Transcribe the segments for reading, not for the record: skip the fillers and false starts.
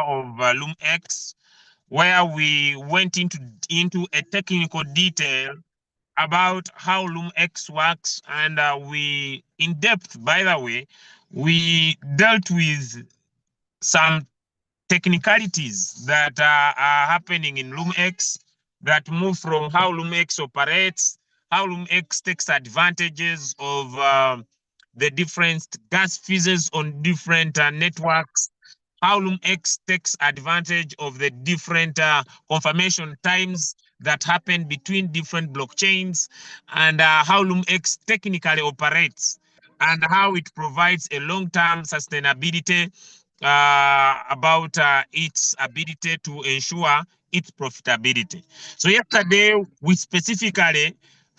of Loomx, where we went into a technical detail about how Loomx works, and we, in depth, by the way, we dealt with some technicalities that are happening in Loomx that move from how Loomx operates, how Loomx takes advantages of the different gas fees on different networks, how Loomx takes advantage of the different confirmation times that happen between different blockchains, and how Loomx technically operates, and how it provides a long-term sustainability about its ability to ensure its profitability. So yesterday, we specifically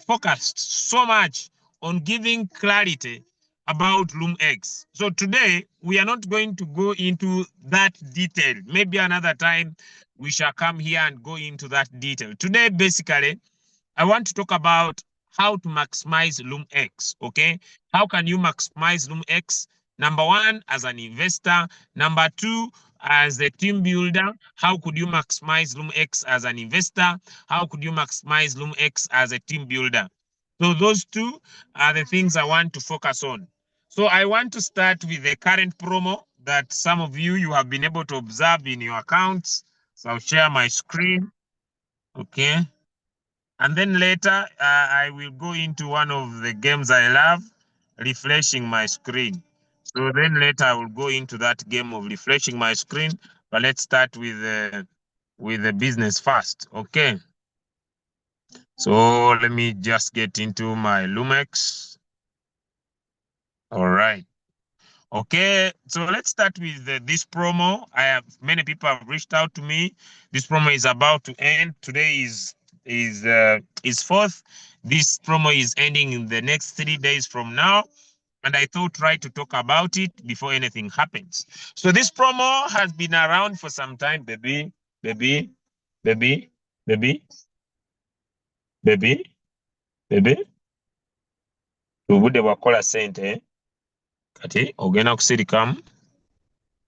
focused so much on giving clarity about Loomx. So today, we are not going to go into that detail. Maybe another time, we shall come here and go into that detail. Today, basically, I want to talk about how to maximize Loomx, okay? How can you maximize Loomx? Number one, as an investor. Number two, as a team builder. How could you maximize Loomx as an investor? How could you maximize Loomx as a team builder? So those two are the things I want to focus on. So I want to start with the current promo that some of you have been able to observe in your accounts. So I'll share my screen, okay? And then later, I will go into one of the games I love, refreshing my screen. So then later, I will go into that game of refreshing my screen. But let's start with the business first, okay? So let me just get into my Loomx. All right. Okay, so let's start with this promo. Many people have reached out to me. This promo is about to end. Today is 4th. This promo is ending in the next 3 days from now, and I thought try to talk about it before anything happens. So this promo has been around for some time, baby. Ubudde bwakola ssente kati ogenda kusirikamu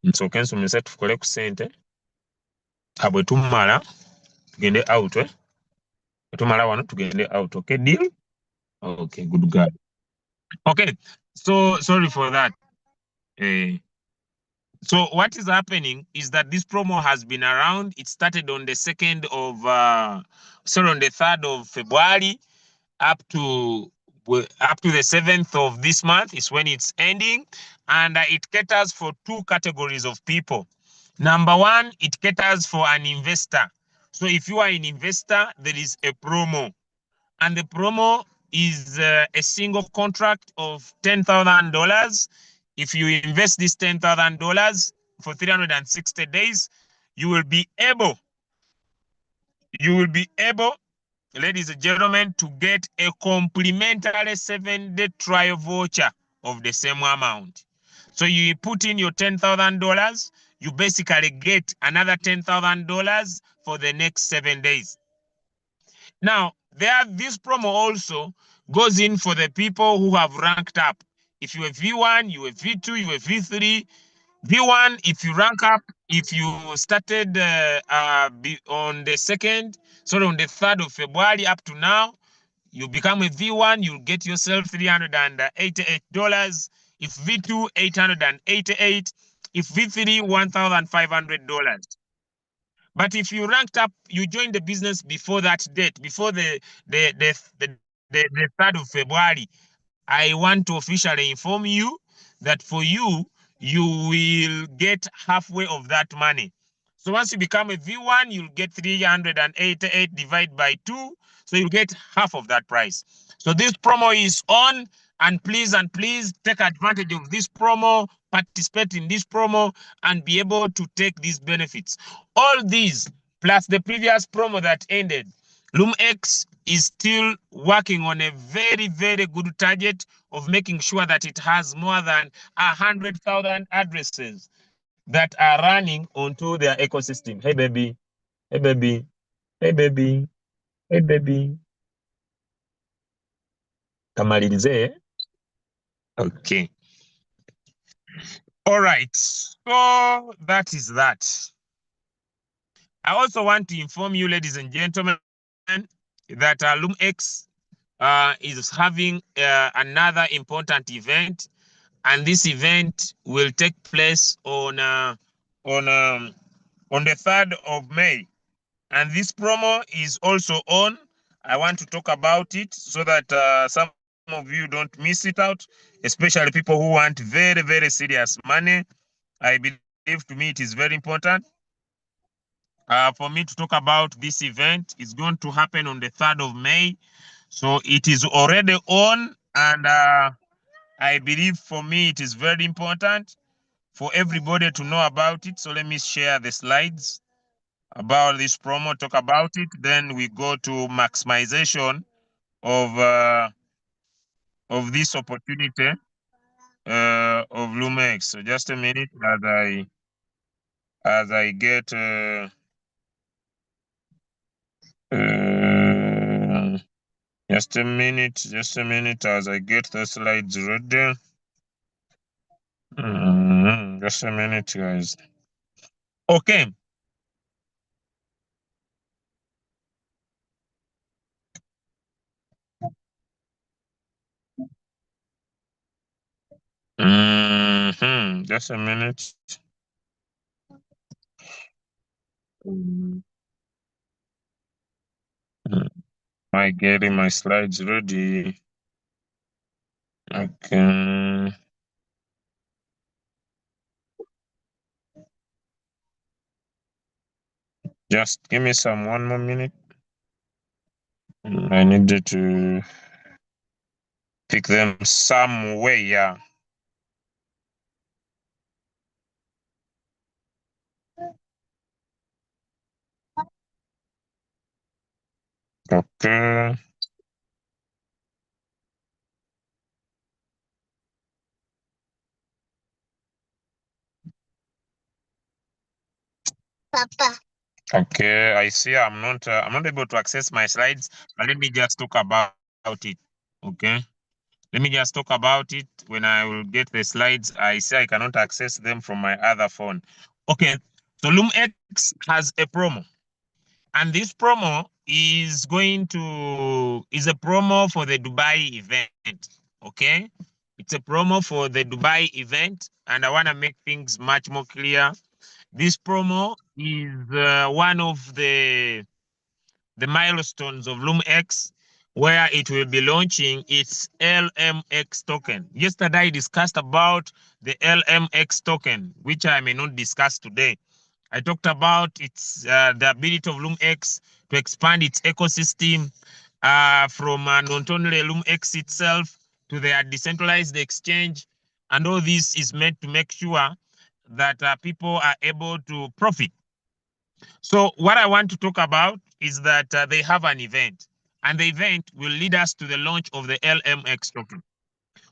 nsooke nsomese tukole ku ssente bwe tumala tugende out. Tumala wano tugende out. Okay, deal? Okay, good God. Okay, so sorry for that. So what is happening is that this promo has been around. It started on the 3rd of February up to the 7th of this month is when it's ending, and it caters for 2 categories of people. Number one, it caters for an investor. So if you are an investor, there is a promo, and the promo is a single contract of $10,000. If you invest this $10,000 for 360 days, you will be able, ladies and gentlemen, to get a complimentary 7-day trial voucher of the same amount. So you put in your $10,000, you basically get another $10,000 for the next 7 days. Now, this promo also goes in for the people who have ranked up. If you are V1, you are V2, you are V3. V1, if you rank up, if you started on the 3rd of February up to now, you become a V1, you get yourself $388. If V2, $888. If V3, $1,500. But if you ranked up, you joined the business before that date, before the 3rd of February, I want to officially inform you that for you, you will get halfway of that money. So once you become a V1, you'll get 388 divided by 2. So you'll get half of that price. So this promo is on, and please take advantage of this promo, participate in this promo, and be able to take these benefits. All these, plus the previous promo that ended, Loomx is still working on a very, very good target of making sure that it has more than 100,000 addresses that are running onto their ecosystem. Hey, baby. Hey, baby. Hey, baby. Hey, baby. Kamalirize. Okay. All right. So that is that. I also want to inform you, ladies and gentlemen, that Loomx is having another important event, and this event will take place on the 3rd of May. And this promo is also on. I want to talk about it so that some of you don't miss it out, especially people who want very, very serious money. I believe to me it is very important for me to talk about this event. It's going to happen on the 3rd of May. So it is already on, and I believe for me it is very important for everybody to know about it. So let me share the slides about this promo, talk about it. Then we go to maximization of this opportunity of Loomx. So just a minute as I get just a minute as I get the slides ready. Just a minute, guys. Okay. Just a minute. Am I getting my slides ready? Okay. Just give me some 1 more minute. I needed to pick them somewhere. Yeah. Okay. Papa. Okay, I see. I'm not able to access my slides, but let me just talk about it. Okay. Let me just talk about it. When I will get the slides, I say I cannot access them from my other phone. Okay. So Loomx has a promo. And this promo is a promo for the Dubai event. Okay. It's a promo for the Dubai event. And I want to make things much more clear. This promo is one of the milestones of Loomx, where it will be launching its LMX token. Yesterday, I discussed about the LMX token, which I may not discuss today. I talked about its the ability of Loomx to expand its ecosystem from not only Loomx itself to their decentralized exchange. And all this is meant to make sure that people are able to profit. So what I want to talk about is that they have an event, and the event will lead us to the launch of the LMX token.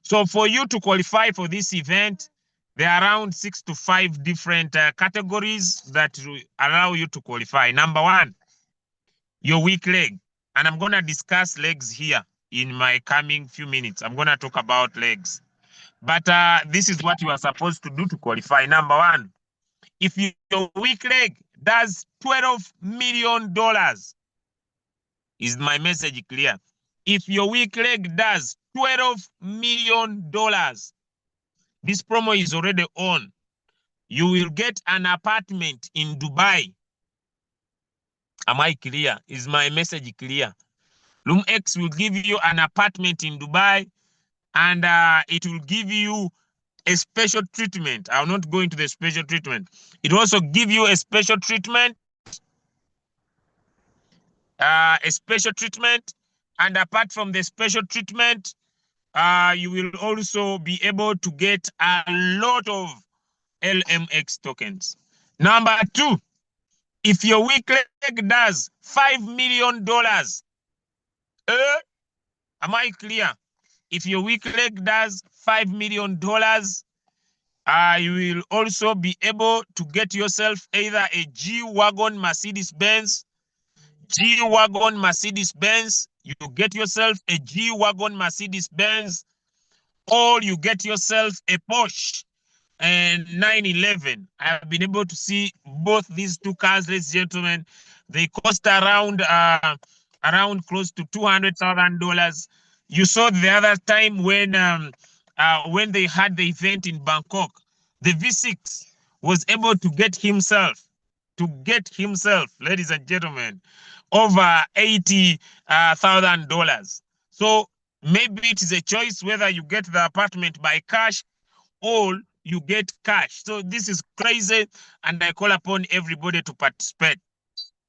So for you to qualify for this event, there are around 6 to 5 different categories that will allow you to qualify. Number one, your weak leg. And I'm going to discuss legs here in my coming few minutes. I'm going to talk about legs. But this is what you are supposed to do to qualify. Number one, if your weak leg does $12 million, is my message clear? If your weak leg does $12 million, this promo is already on. You will get an apartment in Dubai. Am I clear? Is my message clear? Loomx will give you an apartment in Dubai, and it will give you a special treatment. I'll not go into the special treatment. It will also give you a special treatment, and apart from the special treatment, you will also be able to get a lot of LMX tokens. Number two, if your weak leg does $5 million, am I clear? If your weak leg does $5 million, you will also be able to get yourself either a G-Wagon Mercedes-Benz, you get yourself a G-Wagon Mercedes-Benz, or you get yourself a Porsche. and 911. I have been able to see both these two cars, ladies and gentlemen. They cost around close to $200,000. You saw the other time when they had the event in Bangkok, the V6 was able to get himself, ladies and gentlemen, over $80,000. So maybe it is a choice whether you get the apartment by cash or you get cash. So this is crazy, and I call upon everybody to participate.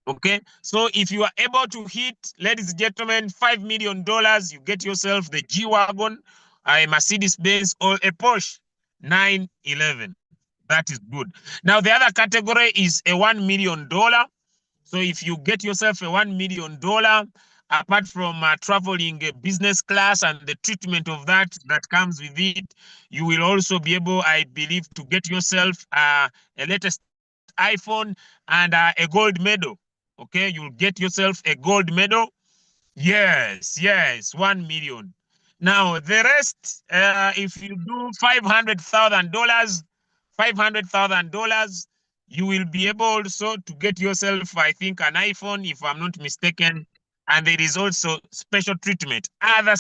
Okay, so if you are able to hit, ladies and gentlemen, $5 million, you get yourself the G-Wagon, a Mercedes Benz, or a Porsche 911. That is good. Now, the other category is a $1 million. So if you get yourself a $1 million, apart from traveling business class and the treatment of that comes with it, you will also be able, I believe, to get yourself a latest iPhone and a gold medal. Okay, you'll get yourself a gold medal. Yes, yes, 1 million. Now the rest, if you do $500,000, you will be able also to get yourself, I think, an iPhone, if I'm not mistaken. And there is also special treatment, other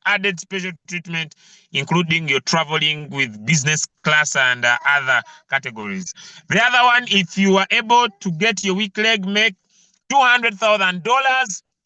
added special treatment, including your traveling with business class and other categories. The other one, if you are able to get your weak leg, make $200,000,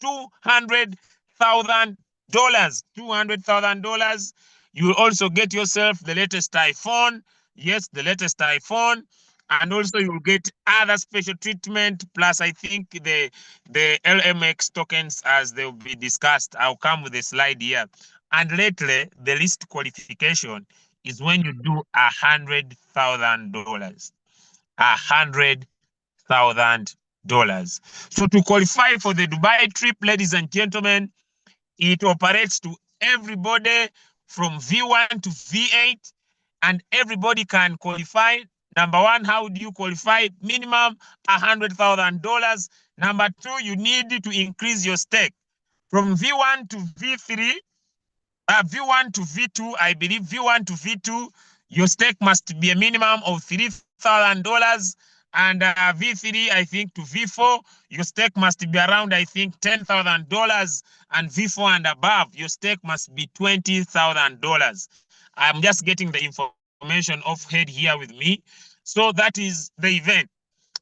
$200,000. You will also get yourself the latest iPhone. Yes, the latest iPhone. And also you will get other special treatment. Plus, I think the LMX tokens, as they will be discussed, I'll come with a slide here. And lately, the least qualification is when you do $100,000. $100,000. So to qualify for the Dubai trip, ladies and gentlemen, it operates to everybody from V1 to V8, and everybody can qualify. Number one, how do you qualify? Minimum $100,000. Number two, you need to increase your stake from V1 to V3. V1 to V2, I believe V1 to V2, your stake must be a minimum of $3,000. And V3, I think, to V4, your stake must be around, I think, $10,000. And V4 and above, your stake must be $20,000. I'm just getting the information off head here with me. So that is the event.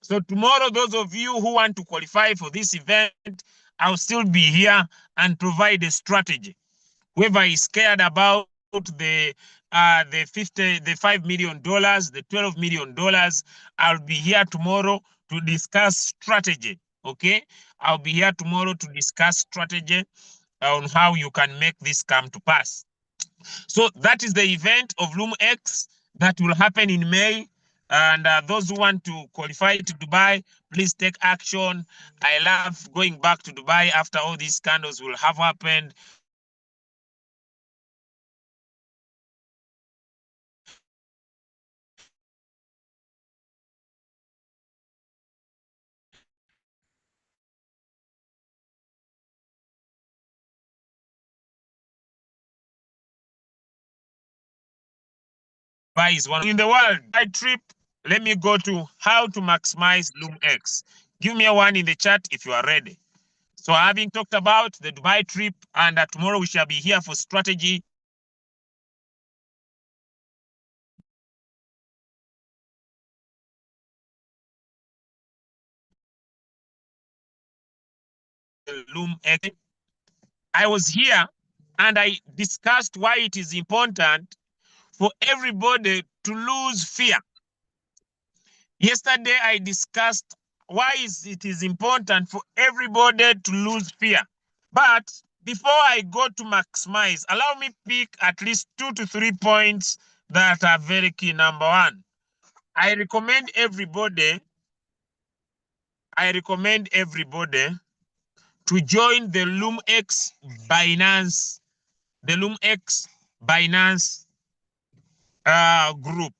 So tomorrow, those of you who want to qualify for this event, I'll still be here and provide a strategy. Whoever is scared about the $5 million, the $12 million, I'll be here tomorrow to discuss strategy. Okay, I'll be here tomorrow to discuss strategy on how you can make this come to pass. So that is the event of Loomx that will happen in May. And those who want to qualify to Dubai, please take action. I love going back to Dubai after all these scandals will have happened. Dubai is one in the world. Dubai trip. Let me go to how to maximize Loomx. Give me a one in the chat if you are ready. So having talked about the Dubai trip, and tomorrow we shall be here for strategy. Loomx. I was here and I discussed why it is important for everybody to lose fear. Yesterday, I discussed why it is important for everybody to lose fear. But before I go to maximize, allow me pick at least 2 to 3 points that are very key. Number one, I recommend everybody to join the Loomx Binance group.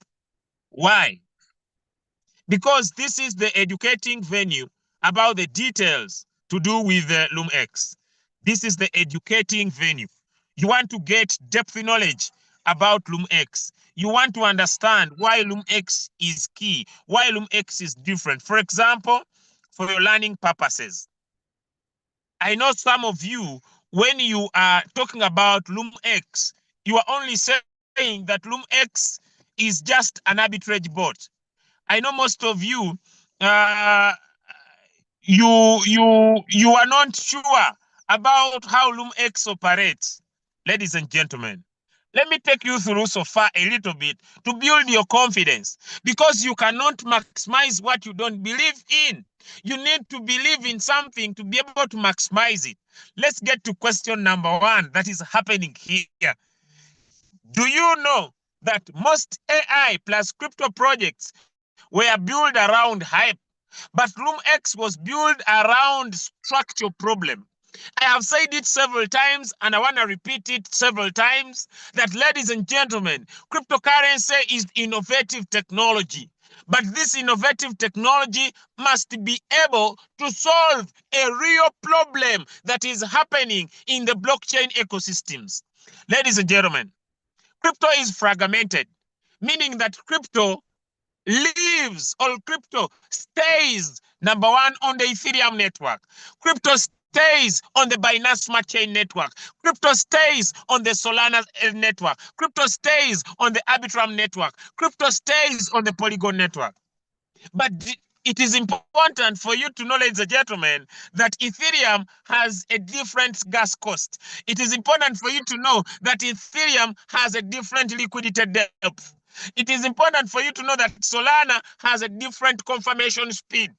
Why? Because this is the educating venue about the details to do with Loomx. This is the educating venue. You want to get depth knowledge about Loomx. You want to understand why Loomx is key, why Loomx is different. For example, for your learning purposes. I know some of you, when you are talking about Loomx, you are only saying that Loomx is just an arbitrage bot. I know most of you, you are not sure about how Loomx operates. Ladies and gentlemen, let me take you through so far a little bit to build your confidence, because you cannot maximize what you don't believe in. You need to believe in something to be able to maximize it. Let's get to question number 1 that is happening here. Do you know that most AI plus crypto projects were built around hype, but Loomx was built around structural problem? I have said it several times, and I want to repeat it several times, that, ladies and gentlemen, cryptocurrency is innovative technology. But this innovative technology must be able to solve a real problem that is happening in the blockchain ecosystems. Ladies and gentlemen, crypto is fragmented, meaning that crypto lives or crypto stays, number 1, on the Ethereum network. Crypto stays on the Binance Smart Chain network. Crypto stays on the Solana network. Crypto stays on the Arbitrum network. Crypto stays on the Polygon network. But it is important for you to know, ladies and gentlemen, that Ethereum has a different gas cost. It is important for you to know that Ethereum has a different liquidity depth. It is important for you to know that Solana has a different confirmation speed.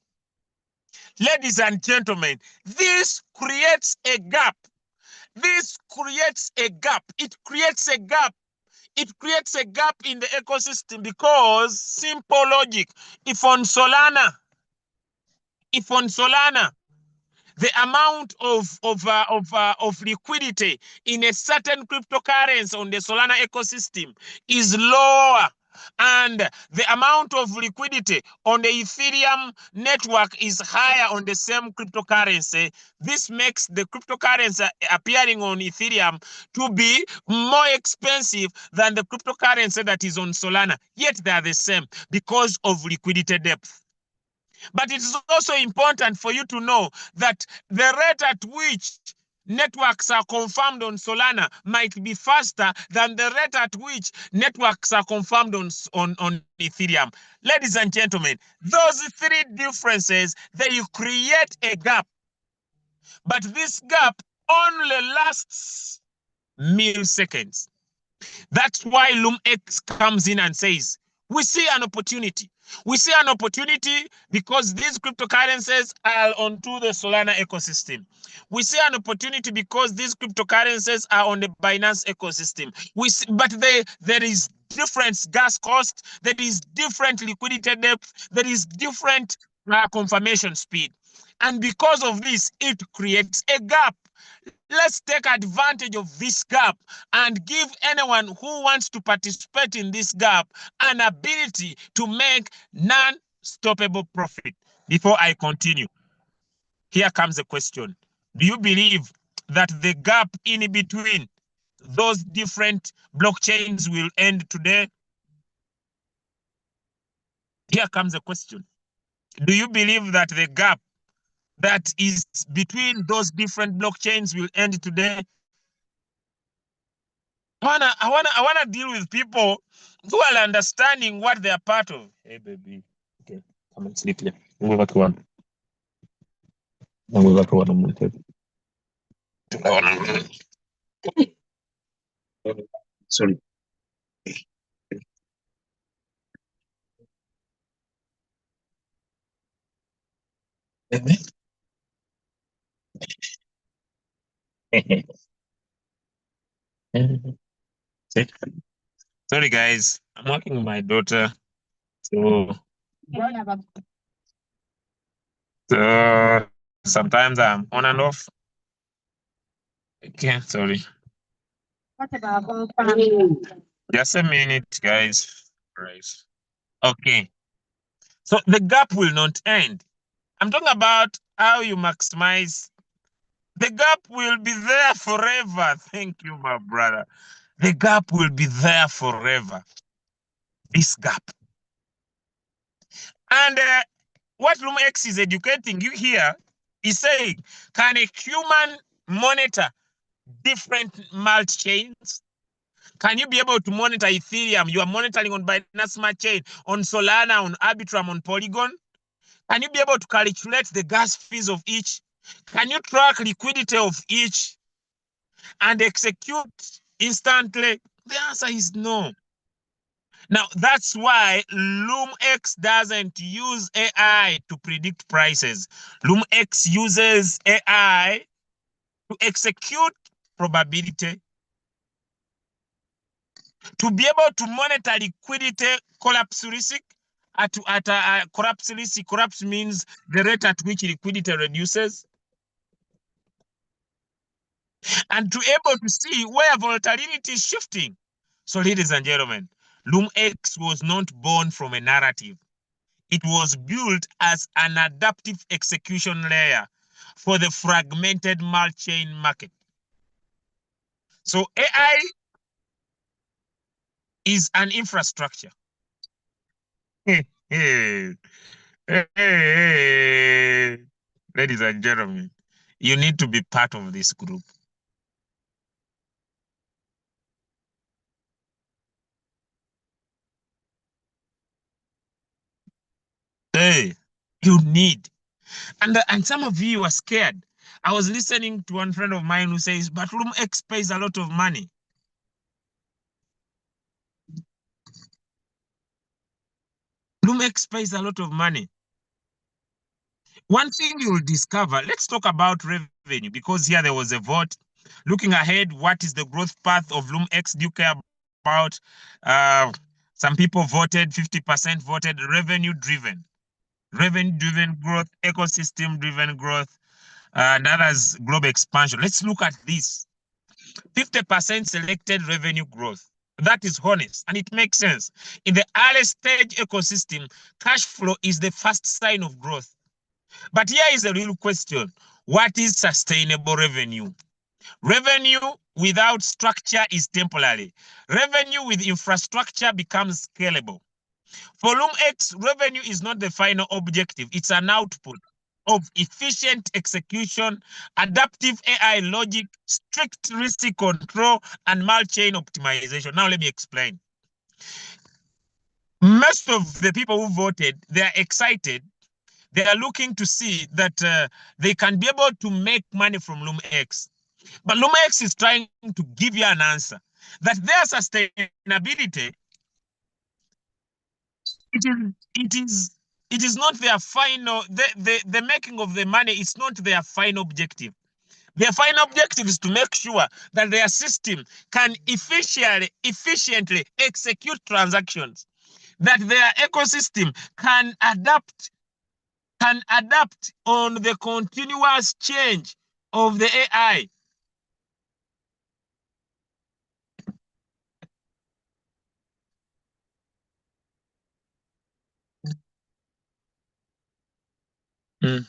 Ladies and gentlemen, this creates a gap. This creates a gap. It creates a gap. It creates a gap in the ecosystem, because simple logic, if on Solana, the amount of liquidity in a certain cryptocurrency on the Solana ecosystem is lower, and the amount of liquidity on the Ethereum network is higher on the same cryptocurrency, this makes the cryptocurrency appearing on Ethereum to be more expensive than the cryptocurrency that is on Solana. Yet they are the same because of liquidity depth. But it is also important for you to know that the rate at which networks are confirmed on Solana might be faster than the rate at which networks are confirmed on Ethereum. Ladies and gentlemen, those 3 differences, they create a gap. But this gap only lasts milliseconds. That's why Loomx comes in and says, we see an opportunity. We see an opportunity because these cryptocurrencies are onto the Solana ecosystem. We see an opportunity because these cryptocurrencies are on the Binance ecosystem. But there is different gas cost, there is different liquidity depth, there is different confirmation speed. And because of this, it creates a gap. Let's take advantage of this gap and give anyone who wants to participate in this gap an ability to make non-stoppable profit. Before I continue, here comes the question. Do you believe that the gap in between those different blockchains will end today? Here comes the question. Do you believe that the gap that is between those different blockchains will end today? I wanna deal with people who are understanding what they are part of. Hey baby, okay, come and sleep here. We'll go to one. We'll go to one. Sorry. Sorry guys, I'm working with my daughter, so sometimes I'm on and off. Okay, sorry. Just a minute, guys. Right. Okay. So the gap will not end. I'm talking about how you maximize. The gap will be there forever. Thank you, my brother. the gap will be there forever. This gap. And what Loomx is educating you here is saying, can a human monitor different multi chains? Can you be able to monitor Ethereum? You are monitoring on Binance Smart Chain, on Solana, on Arbitrum, on Polygon. Can you be able to calculate the gas fees of each? Can you track liquidity of each and execute instantly? The answer is no. Now, that's why Loomx doesn't use AI to predict prices. Loomx uses AI to execute probability, to be able to monitor liquidity collapse risk. Collapse risk, collapse means the rate at which liquidity reduces, and to able to see where volatility is shifting. So, ladies and gentlemen, Loomx was not born from a narrative. It was built as an adaptive execution layer for the fragmented multi-chain market. So AI is an infrastructure. Ladies and gentlemen, you need to be part of this group. Hey, you need. And some of you are scared. I was listening to one friend of mine who says, but Loomx pays a lot of money. Loomx pays a lot of money. One thing you'll discover, let's talk about revenue, because here there was a vote. Looking ahead, what is the growth path of Loomx? Do you care about? Some people voted, 50% voted revenue-driven. Revenue-driven growth, ecosystem-driven growth, and others, global expansion. Let's look at this. 50% selected revenue growth. That is honest, and it makes sense. In the early stage ecosystem, cash flow is the first sign of growth. But here is a real question. What is sustainable revenue? Revenue without structure is temporary. Revenue with infrastructure becomes scalable. For Loomx, revenue is not the final objective. It's an output of efficient execution, adaptive AI logic, strict risk control, and multi-chain optimization. Now let me explain. Most of the people who voted, they are excited. They are looking to see that they can be able to make money from Loomx. But Loomx is trying to give you an answer that their sustainability, it is not their final, the making of the money is not their final objective. Their final objective is to make sure that their system can efficiently execute transactions, that their ecosystem can adapt on the continuous change of the AI. Mm.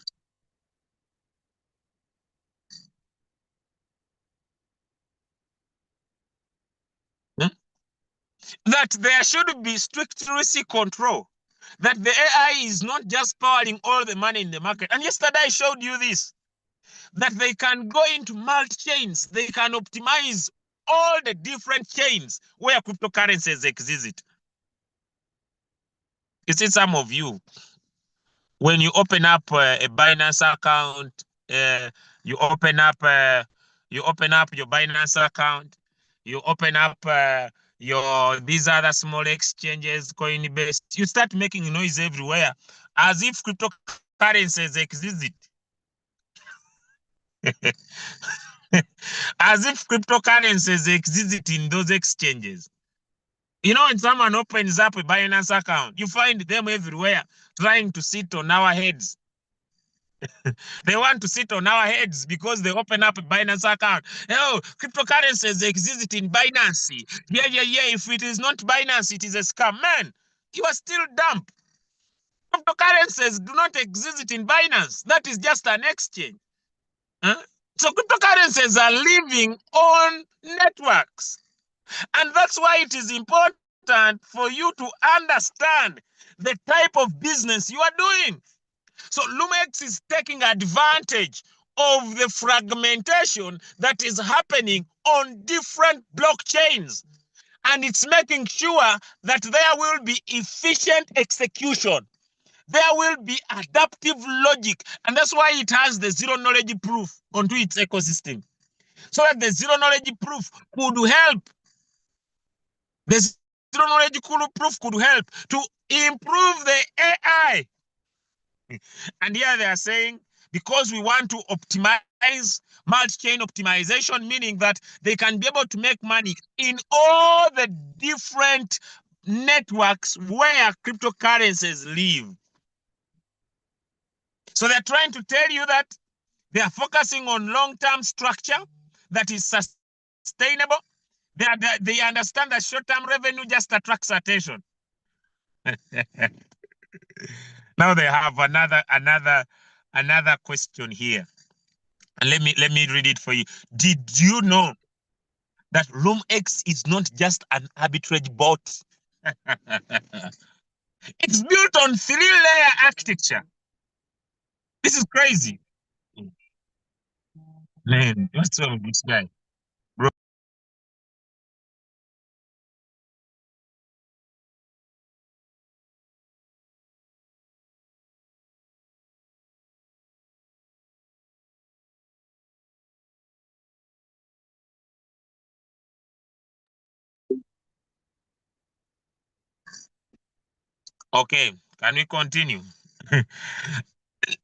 Mm. That there should be strict risk control, that the AI is not just powering all the money in the market. And yesterday I showed you this, that they can go into multi-chains, they can optimize all the different chains where cryptocurrencies exist. You see, some of you, when you open up a Binance account, uh, you open up your Binance account, you open up your these other small exchanges, Coinbase, you start making noise everywhere as if cryptocurrencies exist. As if cryptocurrencies exist in those exchanges. You know, when someone opens up a Binance account, you find them everywhere trying to sit on our heads. They want to sit on our heads because they open up a Binance account. Oh, cryptocurrencies exist in Binance. Yeah. If it is not Binance, it is a scam. Man, you are still dumb. Cryptocurrencies do not exist in Binance. That is just an exchange. Huh? So cryptocurrencies are living on networks. And that's why it is important for you to understand the type of business you are doing. So Loomx is taking advantage of the fragmentation that is happening on different blockchains. And it's making sure that there will be efficient execution. There will be adaptive logic. And that's why it has the zero knowledge proof onto its ecosystem. So that the zero knowledge proof could help. The zero knowledge proof could help to improve the AI. And here they are saying, because we want to optimize multi-chain optimization, meaning that they can be able to make money in all the different networks where cryptocurrencies live. So they're trying to tell you that they are focusing on long-term structure that is sustainable. They understand that short-term revenue just attracts attention. Now they have another question here. And let me read it for you. Did you know that Loomx is not just an arbitrage bot? It's built on 3-layer architecture. This is crazy. Man, what's wrong with this guy? Bro. Okay, can we continue?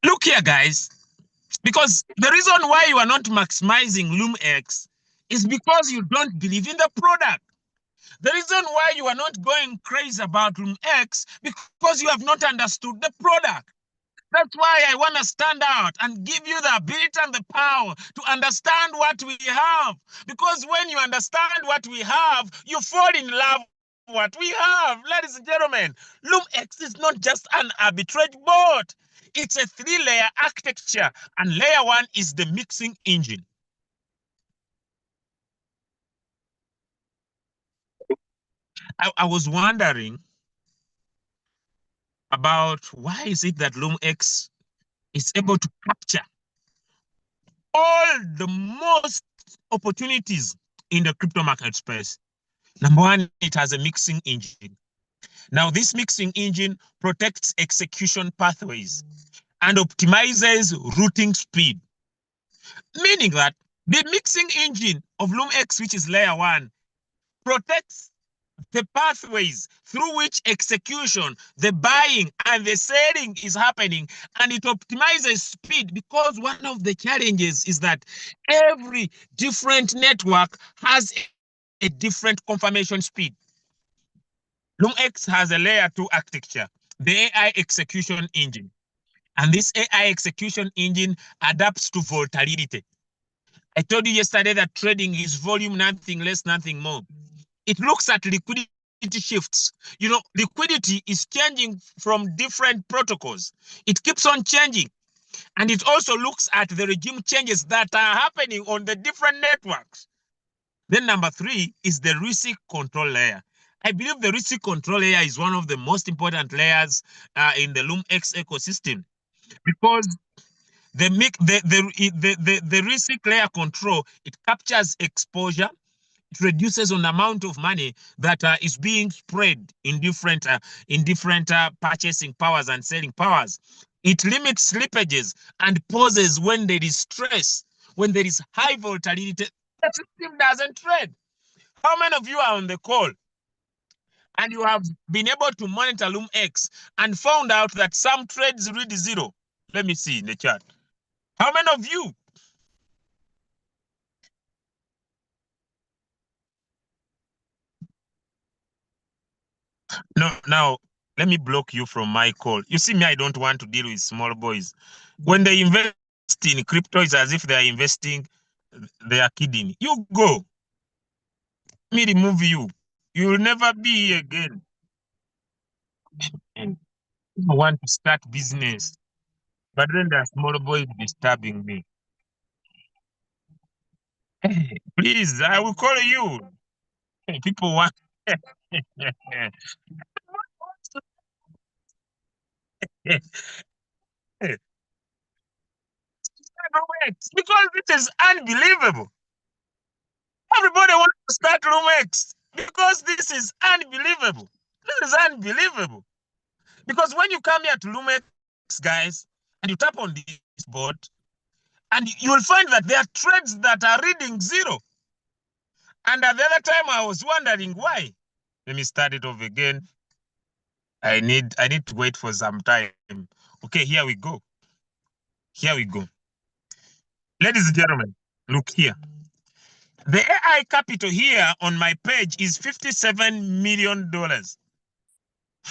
Look here, guys, because the reason why you are not maximizing Loomx is because you don't believe in the product. The reason why you are not going crazy about Loomx because you have not understood the product. That's why I want to stand out and give you the ability and the power to understand what we have. Because when you understand what we have, you fall in love with what we have. Ladies and gentlemen, Loomx is not just an arbitrage board. It's a 3-layer architecture, and layer 1 is the mixing engine. I was wondering about why is it that Loomx is able to capture all the most opportunities in the crypto market space. Number one, it has a mixing engine. Now, this mixing engine protects execution pathways and optimizes routing speed, meaning that the mixing engine of Loomx, which is layer 1, protects the pathways through which execution, the buying and the selling is happening, and it optimizes speed, because one of the challenges is that every different network has a different confirmation speed. Loomx has a layer 2 architecture, the AI execution engine. And this AI execution engine adapts to volatility. I told you yesterday that trading is volume, nothing less, nothing more. It looks at liquidity shifts. You know, liquidity is changing from different protocols. It keeps on changing. And it also looks at the regime changes that are happening on the different networks. Then number 3 is the risk control layer. I believe the risk control layer is one of the most important layers in the Loomx ecosystem, because the risk layer control, it captures exposure. It reduces on the amount of money that is being spread in different purchasing powers and selling powers. It limits slippages and pauses when there is stress, when there is high volatility. The system doesn't trade. How many of you are on the call and you have been able to monitor Loomx and found out that some trades read zero? Let me see in the chat. How many of you? No, now let me block you from my call. You see me, I don't want to deal with small boys. When they invest in crypto, it's as if they are investing their kidney. You go. Let me remove you. You will never be here again. And I want to start business, but then there are small boys disturbing me. Please, I will call you. People want because this is unbelievable. Everybody wants to start Loomx because this is unbelievable. This is unbelievable. Because when you come here to Loomx, guys, and you tap on this board, and you will find that there are trades that are reading zero. And at the other time, I was wondering why. Let me start it off again. I need to wait for some time. Okay, here we go. Here we go. Ladies and gentlemen, look here. The AI capital here on my page is $57 million.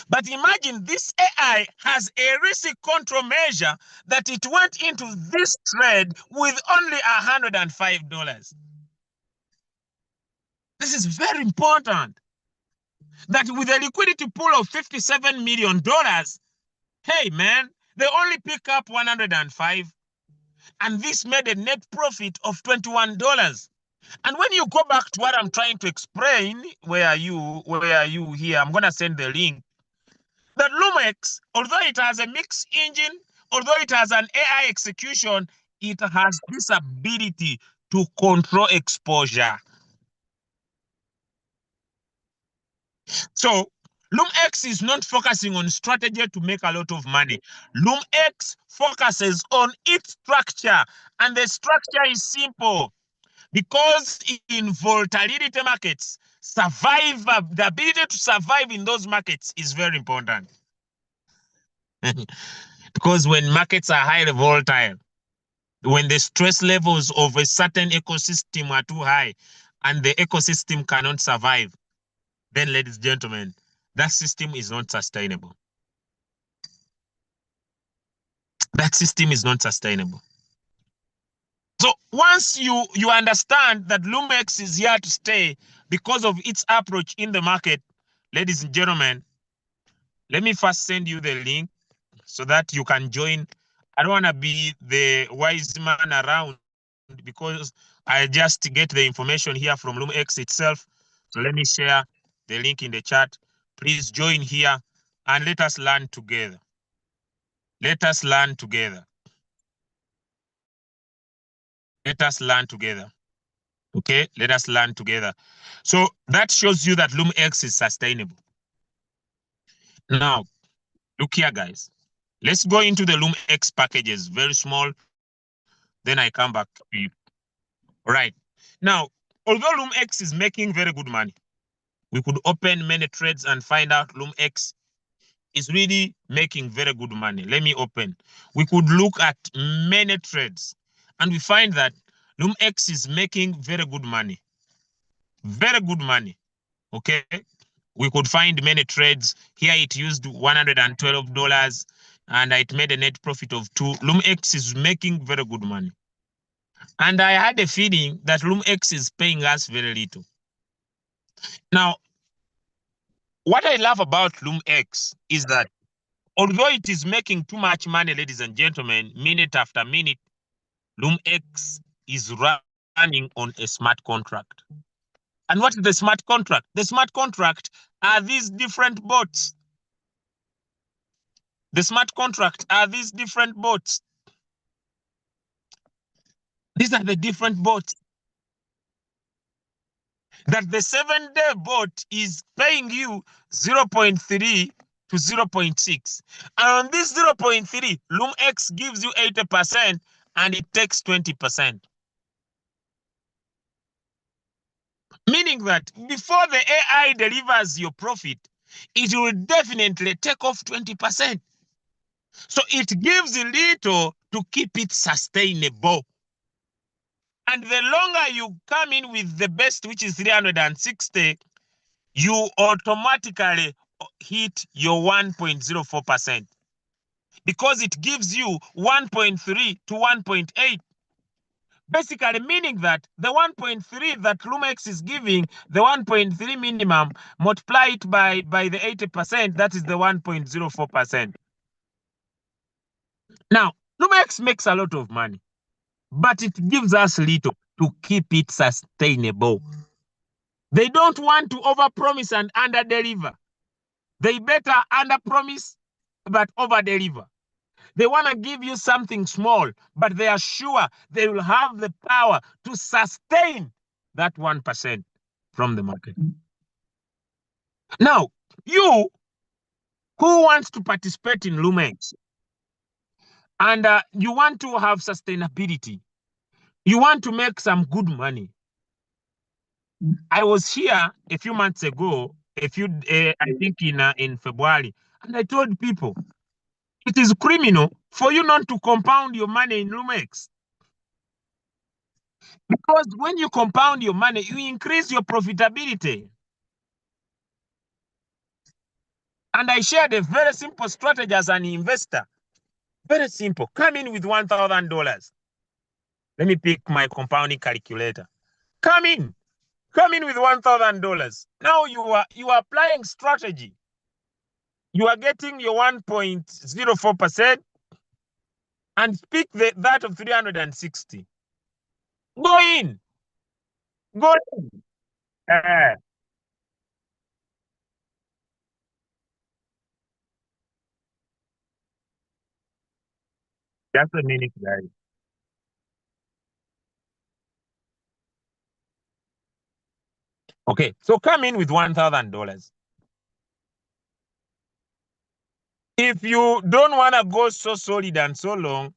But imagine this AI has a risk control measure that it went into this trade with only $105. This is very important. That with a liquidity pool of $57 million, hey man, they only pick up 105. And this made a net profit of $21. And when you go back to what I'm trying to explain, where are you here? I'm going to send the link. That Loomx, although it has a mixed engine, although it has an AI execution, it has this ability to control exposure. So Loomx is not focusing on strategy to make a lot of money. Loomx focuses on its structure, and the structure is simple. Because in volatility markets, the ability to survive in those markets is very important. Because when markets are highly volatile, when the stress levels of a certain ecosystem are too high and the ecosystem cannot survive, then, ladies and gentlemen, that system is not sustainable. That system is not sustainable. So once you understand that Loomx is here to stay because of its approach in the market, ladies and gentlemen, let me first send you the link so that you can join. I don't want to be the wise man around because I just get the information here from Loomx itself. So let me share the link in the chat. Please join here and let us learn together. Let us learn together. Let us learn together. Okay, let us learn together. So that shows you that Loomx is sustainable. Now, look here, guys. Let's go into the Loomx packages, very small. Then I come back to you. All right. Now, although Loomx is making very good money, we could open many trades and find out Loomx is really making very good money. Let me open. We could look at many trades and we find that Loomx is making very good money. Very good money. Okay. We could find many trades. Here it used $112 and it made a net profit of $2. Loomx is making very good money. And I had a feeling that Loomx is paying us very little. Now, what I love about Loomx is that although it is making too much money, ladies and gentlemen, minute after minute, Loomx is running on a smart contract. And what is the smart contract? The smart contract are these different bots. The smart contract are these different bots. These are the different bots. That the 7-day bot is paying you 0.3 to 0.6. And on this 0.3, Loomx gives you 80% and it takes 20%. Meaning that before the AI delivers your profit, it will definitely take off 20%. So it gives a little to keep it sustainable. And the longer you come in with the best, which is 360, you automatically hit your 1.04% because it gives you 1.3 to 1.8. Basically meaning that the 1.3 that Loomx is giving, the 1.3 minimum, multiply it by the 80%, that is the 1.04%. Now, Loomx makes a lot of money, but it gives us little to keep it sustainable. They don't want to overpromise and underdeliver. They better underpromise but overdeliver. They want to give you something small, but they are sure they will have the power to sustain that 1% from the market. Now, you who wants to participate in Loomx and you want to have sustainability, you want to make some good money. I was here a few months ago, I think in February, and I told people it is criminal for you not to compound your money in Loomx. Because when you compound your money, you increase your profitability. And I shared a very simple strategy as an investor. Very simple. Come in with $1,000. Let me pick my compounding calculator. Come in with $1,000. Now you are applying strategy. You are getting your 1.04% and pick that of 360. Go in. Go in. Just a minute, guys. Okay, so come in with $1,000. If you don't want to go so solid and so long,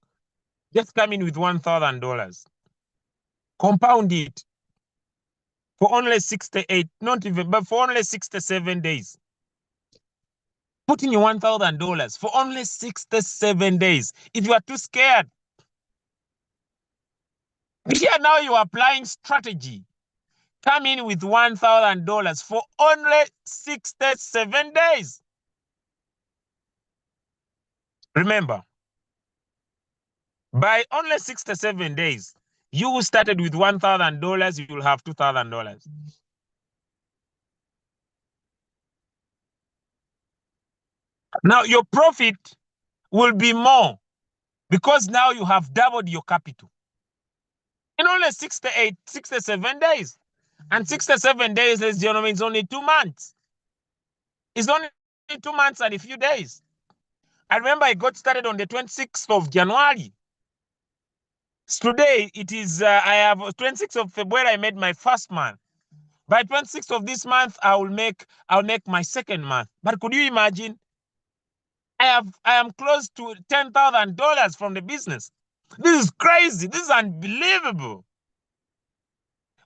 just come in with $1,000. Compound it for only 68, not even, but for only 67 days. Put in your $1,000 for only 67 days. If you are too scared, here now you are applying strategy. Come in with $1,000 for only 67 days. Remember, by only 67 days, you started with $1,000, you will have $2,000. Now your profit will be more because now you have doubled your capital in only 67 days. And 67 days, ladies and gentlemen, is only 2 months. It's only 2 months and a few days. I remember I got started on the 26th of January. Today, it is, I have 26th of February, I made my first month. By 26th of this month, I'll make my second month. But could you imagine? I am close to $10,000 from the business. This is crazy. This is unbelievable.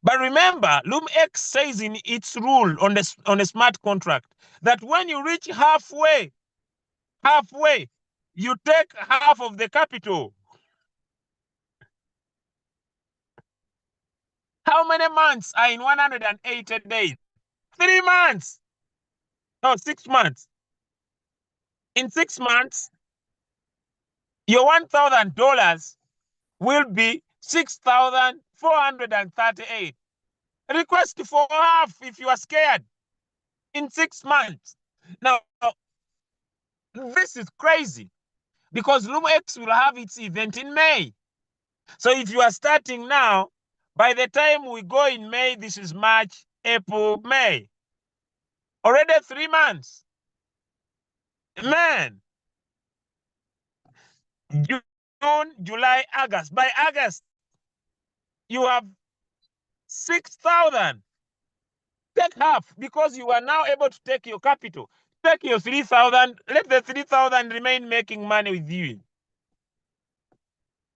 But remember, Loomx says in its rule on the smart contract that when you reach halfway, you take half of the capital. How many months are in 180 days? 3 months. No, 6 months. In 6 months, your $1,000 will be 6,438. Request for half if you are scared in 6 months. Now, this is crazy because Loomx will have its event in May. So if you are starting now, by the time we go in May, this is March, April, May. Already 3 months. Man. June, July, August. By August, you have 6,000. Take half because you are now able to take your capital. Take your 3,000. Let the 3,000 remain making money with you.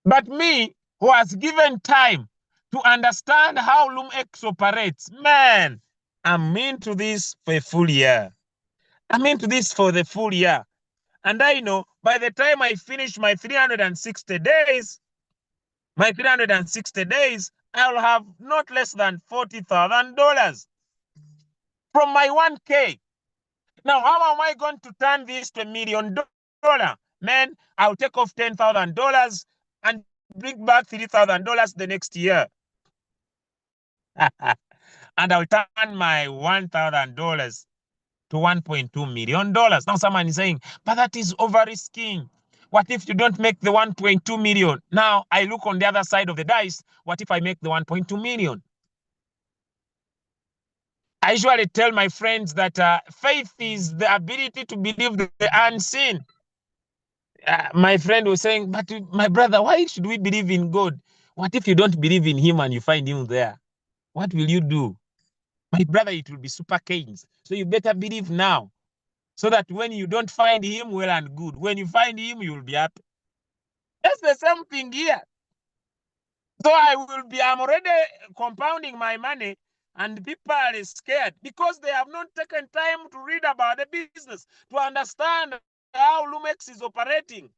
But me, who has given time to understand how Loomx operates, man, I'm into this for a full year. I'm into this for the full year. And I know by the time I finish my 360 days, I'll have not less than $40,000 from my 1K. Now, how am I going to turn this to $1 million? Man, I'll take off $10,000 and bring back $3,000 the next year. And I'll turn my $1,000 to $1.2 million. Now someone is saying, but that is over-risking. What if you don't make the 1.2 million? Now I look on the other side of the dice. What if I make the 1.2 million? I usually tell my friends that faith is the ability to believe the unseen. My friend was saying, but my brother, why should we believe in God? What if you don't believe in him and you find him there? What will you do? My brother, it will be super chaos. So you better believe now, so that when you don't find him, well and good. When you find him, you will be happy. That's the same thing here. So I'm already compounding my money, and people are scared because they have not taken time to read about the business, to understand how Loomx is operating.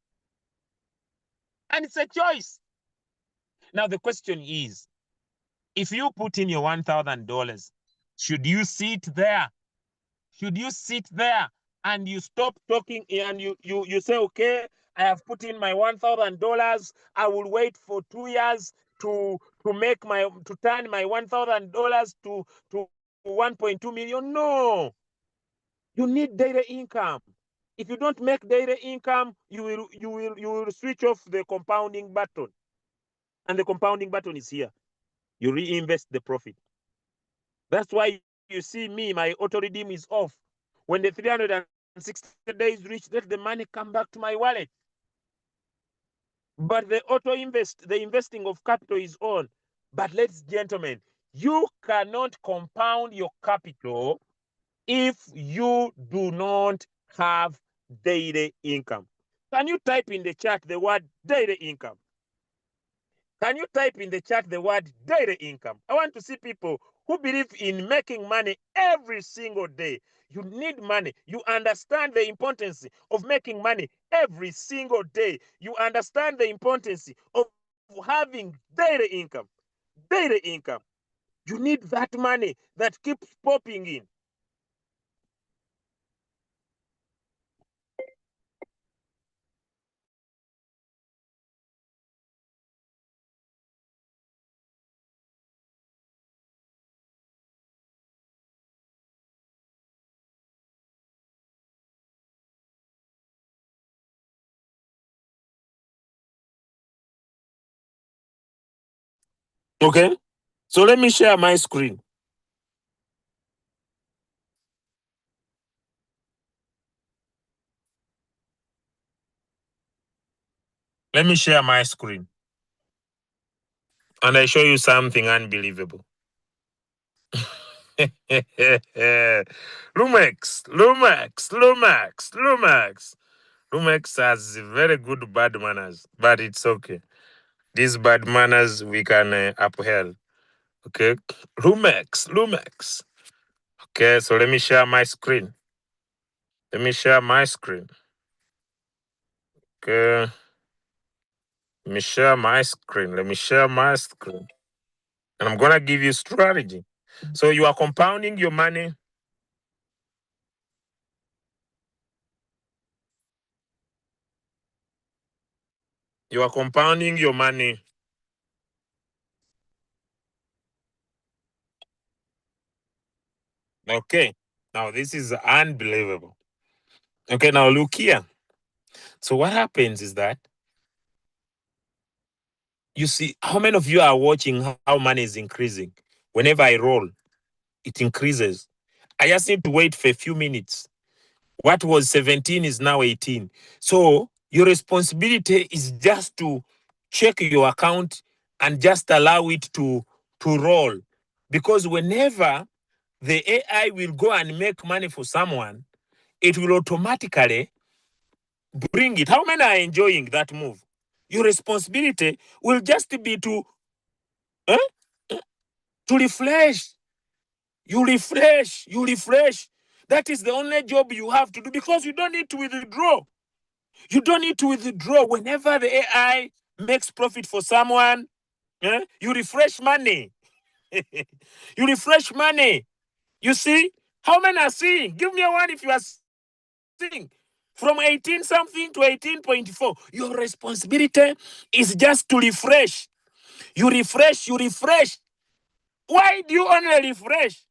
And it's a choice. Now, the question is, if you put in your $1,000, should you sit there? Should you sit there and you stop talking and you say, okay, I have put in my $1,000. I will wait for 2 years to turn my $1,000 to 1.2 million? No, you need daily income. If you don't make daily income, you will switch off the compounding button, and the compounding button is here. You reinvest the profit. That's why you see me, my auto redeem is off. When the 360 days reach, let the money come back to my wallet. But the auto invest, the investing of capital is on. But ladies and gentlemen, you cannot compound your capital if you do not have daily income. Can you type in the chat the word daily income? Can you type in the chat the word daily income? I want to see people who believe in making money every single day. You need money. You understand the importance of making money every single day. You understand the importance of having daily income. Daily income. You need that money that keeps popping in. Okay, so let me share my screen. Let me share my screen. And I show you something unbelievable. Loomx, Loomx, Loomx, Loomx. Loomx has very good bad manners, but it's okay. These bad manners we can uphold. Okay, Loomx, Loomx. Okay, so let me share my screen. Let me share my screen. Okay, let me share my screen. Let me share my screen. And I'm gonna give you strategy. So you are compounding your money. You are compounding your money. Okay. Now this is unbelievable. Okay, now look here. So what happens is that you see how many of you are watching how money is increasing. Whenever I roll, it increases. I just need to wait for a few minutes. What was 17 is now 18. So your responsibility is just to check your account and just allow it to roll. Because whenever the AI will go and make money for someone, it will automatically bring it. How many are enjoying that move? Your responsibility will just be eh, to refresh. You refresh. You refresh. That is the only job you have to do because you don't need to withdraw. You don't need to withdraw. Whenever the AI makes profit for someone, you refresh money. You refresh money. You see? How many are seeing? Give me a one if you are seeing. From 18 something to 18.4. Your responsibility is just to refresh. You refresh, you refresh. Why do you only refresh?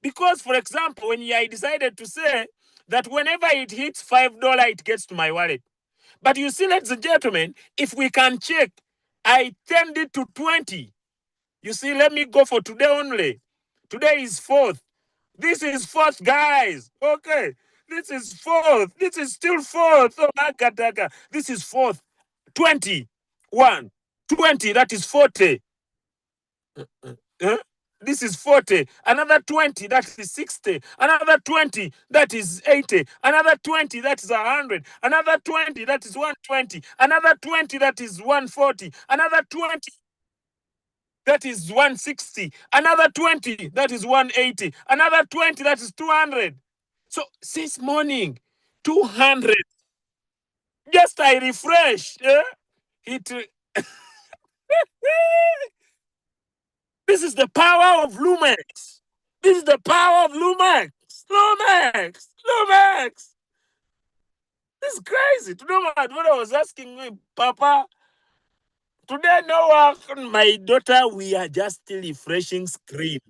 Because, for example, when I decided to say that whenever it hits $5, it gets to my wallet. But you see, ladies and gentlemen, if we can check, I turned it to 20. You see, let me go for today only. Today is 4th. This is fourth, guys. Okay. This is fourth. This is still fourth. Oh, Akataka. This is fourth. 20. 1. 20. That is 40. Huh? This is 40. Another 20, that is 60. Another 20, that is 80. Another 20, that is 100. Another 20, that is 120. Another 20, that is 140. Another 20, that is 160. Another 20, that is 180. Another 20, that is 200. So since morning, 200. Just I refresh. It. This is the power of Loomx. This is the power of Loomx. Loomx. Loomx. This is crazy. Today, my daughter was asking me, Papa, today no work. My daughter, we are just refreshing screen.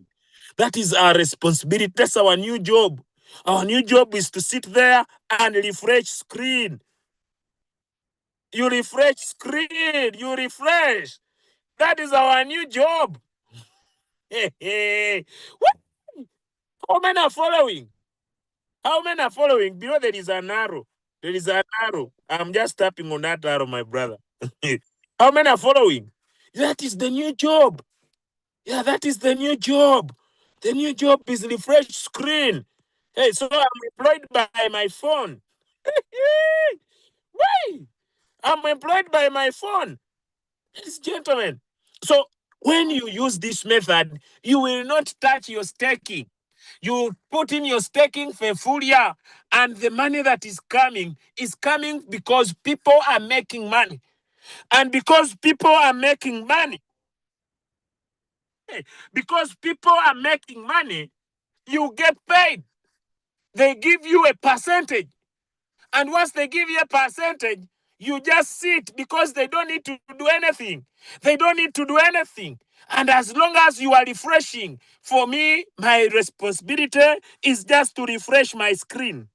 That is our responsibility. That's our new job. Our new job is to sit there and refresh screen. You refresh screen. You refresh. That is our new job. What? How many are following? How many are following? Below there is an arrow. There is an arrow. I'm just tapping on that arrow, my brother. How many are following? That is the new job. Yeah, that is the new job. The new job is refresh screen. Hey, so I'm employed by my phone. Why? I'm employed by my phone. Ladies and gentlemen. So when you use this method, you will not touch your staking. You put in your staking for a full year, and the money that is coming because people are making money. And because people are making money, you get paid. They give you a percentage. And once they give you a percentage, you just sit because they don't need to do anything. They don't need to do anything. And as long as you are refreshing, for me, my responsibility is just to refresh my screen.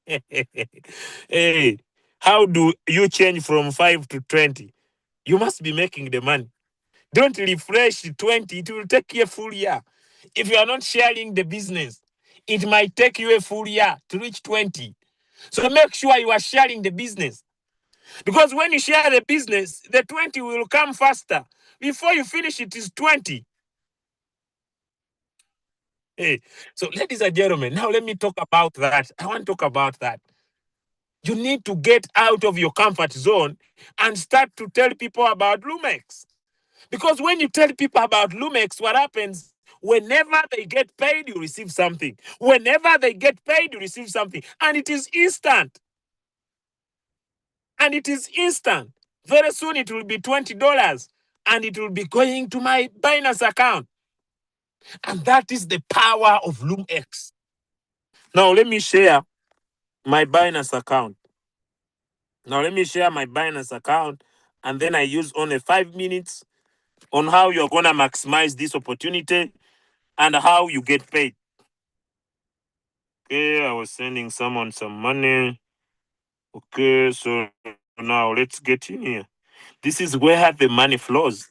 Hey, how do you change from 5 to 20? You must be making the money. Don't refresh 20. It will take you a full year. If you are not sharing the business, it might take you a full year to reach 20. So make sure you are sharing the business. Because when you share the business, the 20 will come faster. Before you finish, it is 20. Hey, so ladies and gentlemen, now let me talk about that. I want to talk about that. You need to get out of your comfort zone and start to tell people about Loomx. Because when you tell people about Loomx, what happens? Whenever they get paid, you receive something. Whenever they get paid, you receive something. And it is instant. And it is instant. Very soon it will be $20 and it will be going to my Binance account. And that is the power of Loomx. Now let me share my Binance account. And then I use only 5 minutes on how you're going to maximize this opportunity and how you get paid. Okay, I was sending someone some money. Okay, so now let's get in here. This is where the money flows.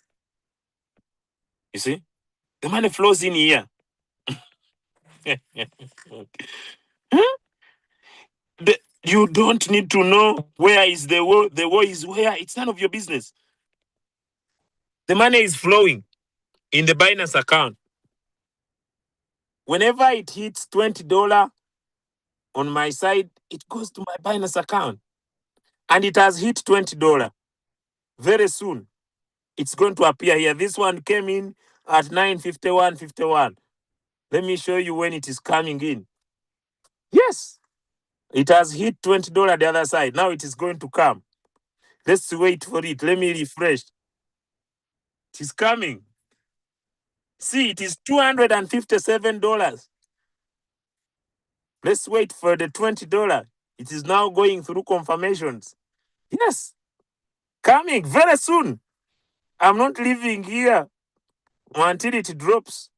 You see? The money flows in here. You don't need to know where is the war. The war is where. It's none of your business. The money is flowing in the Binance account. Whenever it hits $20 on my side, it goes to my Binance account. And it has hit $20. Very soon, it's going to appear here. This one came in at 9:51:51. Let me show you when it is coming in. Yes, it has hit $20 the other side. Now it is going to come. Let's wait for it. Let me refresh. It is coming. See, it is $257. Let's wait for the $20. It is now going through confirmations. Yes, coming very soon. I'm not leaving here until it drops.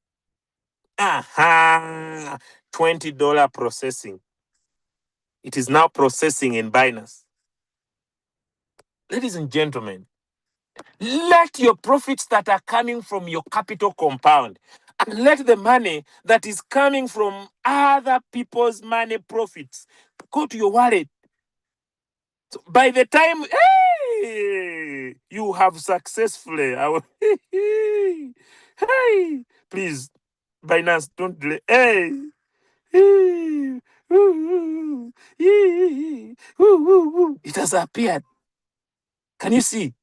Aha, $20 processing. It is now processing in Binance. Ladies and gentlemen, let your profits that are coming from your capital compound. and let the money that is coming from other people's money profits go to your wallet. So by the time you have successfully, hey, please, Binance, don't delay. Hey, it has appeared. Can you see?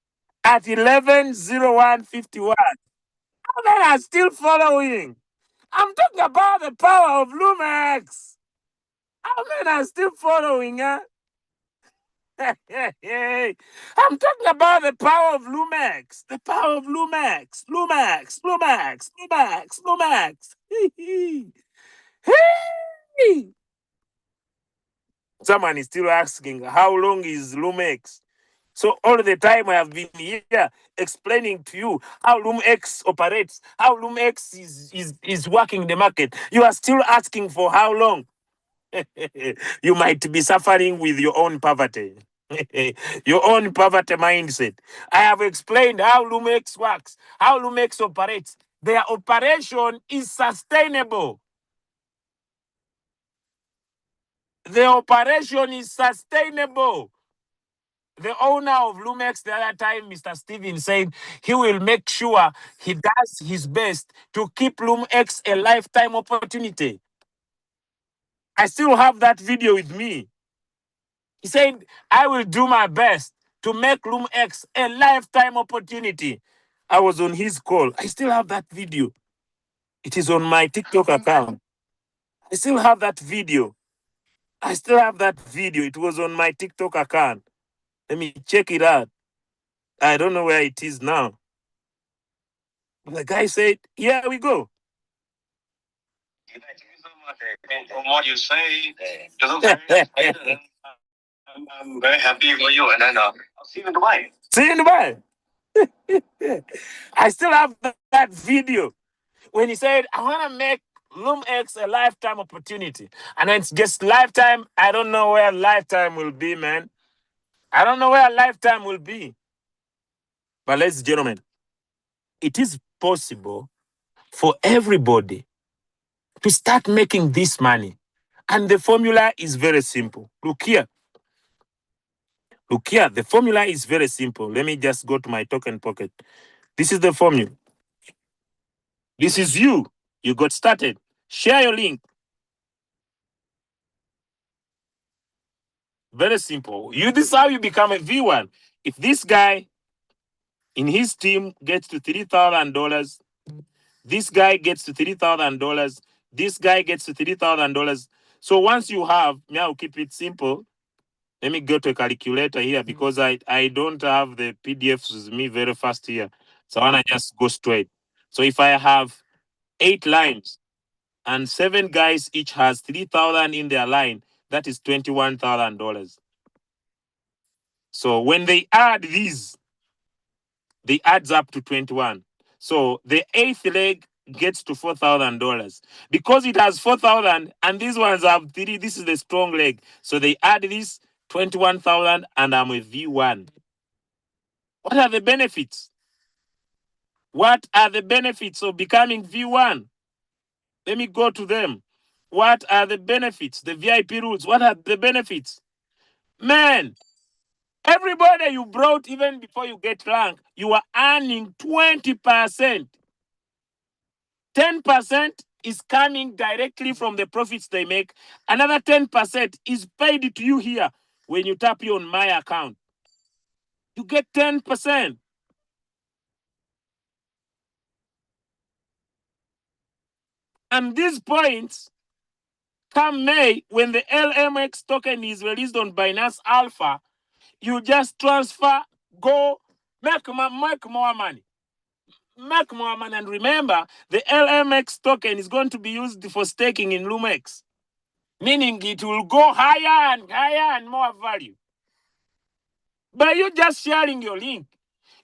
At 11:01:51. Men are still following. I'm talking about the power of Loomx. How men are still following, huh? I'm talking about the power of Loomx. The power of Loomx. Loomx. Loomx. Loomx. Loomx. Hey! Someone is still asking, how long is Loomx? So all the time I have been here explaining to you how Loomx operates, how Loomx is working the market. You are still asking for how long? You might be suffering with your own poverty. Your own poverty mindset. I have explained how Loomx works, how Loomx operates. Their operation is sustainable. The operation is sustainable. The owner of Loomx the other time, Mr. Steven, said he will make sure he does his best to keep Loomx a lifetime opportunity. I still have that video with me. He said, I will do my best to make Loomx a lifetime opportunity. I was on his call. I still have that video. It is on my TikTok account. I still have that video. I still have that video. It was on my TikTok account. Let me check it out. I don't know where it is now. The guy said, here we go. Thank you so much. From what you say, you look very excited. I'm very happy for you. And then I'll see you in Dubai. See you in Dubai. I still have that video when he said, I want to make Loomx a lifetime opportunity. And then it's just lifetime. I don't know where lifetime will be, man. I don't know where lifetime will be. But ladies and gentlemen, it is possible for everybody to start making this money. And the formula is very simple. Look here. Look here. The formula is very simple. Let me just go to my token pocket. This is the formula. This is you. You got started. Share your link. Very simple. This is how you become a V1. If this guy in his team gets to $3,000, this guy gets to $3,000, this guy gets to $3,000. So once you have, I'll keep it simple. Let me go to a calculator here because I don't have the PDFs with me very fast here. So I want to just go straight. So if I have 8 lines and 7 guys each has 3,000 in their line, that is $21,000. So when they add these, they adds up to 21. So the 8th leg gets to $4,000 because it has 4,000 and these ones have 3. This is the strong leg. So they add this 21,000 and I'm a V1. What are the benefits? What are the benefits of becoming V1? Let me go to them. What are the benefits? The VIP rules. What are the benefits? Man, everybody you brought even before you get rank, you are earning 20%. 10% is coming directly from the profits they make. Another 10% is paid to you here when you tap you on my account. You get 10%. And these points come May, when the LMX token is released on Binance Alpha, you just transfer, go, make more money. Make more money. And remember, the LMX token is going to be used for staking in Loomx, meaning it will go higher and higher and more value. By you just sharing your link,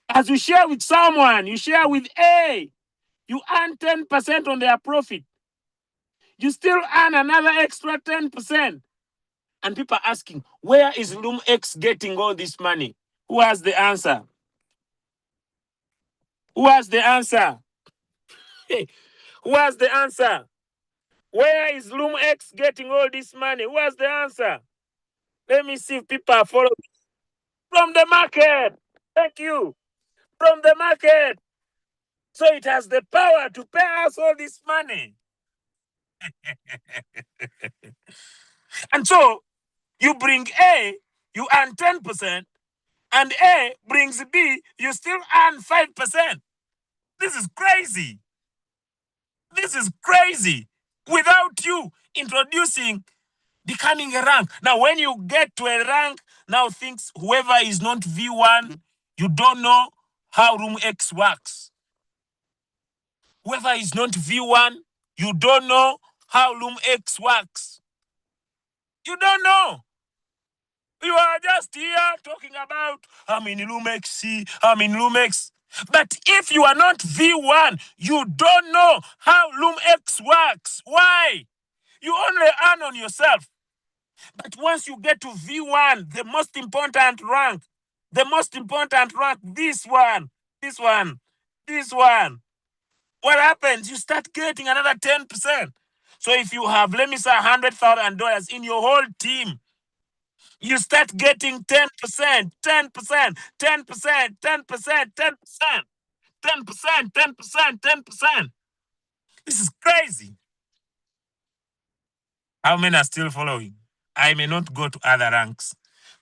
as you share with someone, you share with A, you earn 10% on their profit. You still earn another extra 10%. And people are asking, where is Loomx getting all this money? Who has the answer? Who has the answer? Hey, Who has the answer? Where is Loomx getting all this money? Who has the answer? Let me see if people are following. From the market. Thank you. From the market. So it has the power to pay us all this money. And so you bring A, you earn 10%, and A brings B, you still earn 5%. This is crazy. This is crazy. Without you introducing becoming a rank. Now, when you get to a rank, now things, whoever is not V1, you don't know how Room X works. Whoever is not V1, you don't know how Loom X works. You don't know. You are just here talking about, I'm in Loomx C, I'm in Loomx. But if you are not V1, you don't know how Loomx works. Why? You only earn on yourself. But once you get to V1, the most important rank, this one, this one, this one, what happens? You start getting another 10%. So if you have, let me say, $100,000 in your whole team, you start getting 10%, 10%, 10%, 10%, 10%, 10%, 10%, 10%. This is crazy. How many are still following? I may not go to other ranks,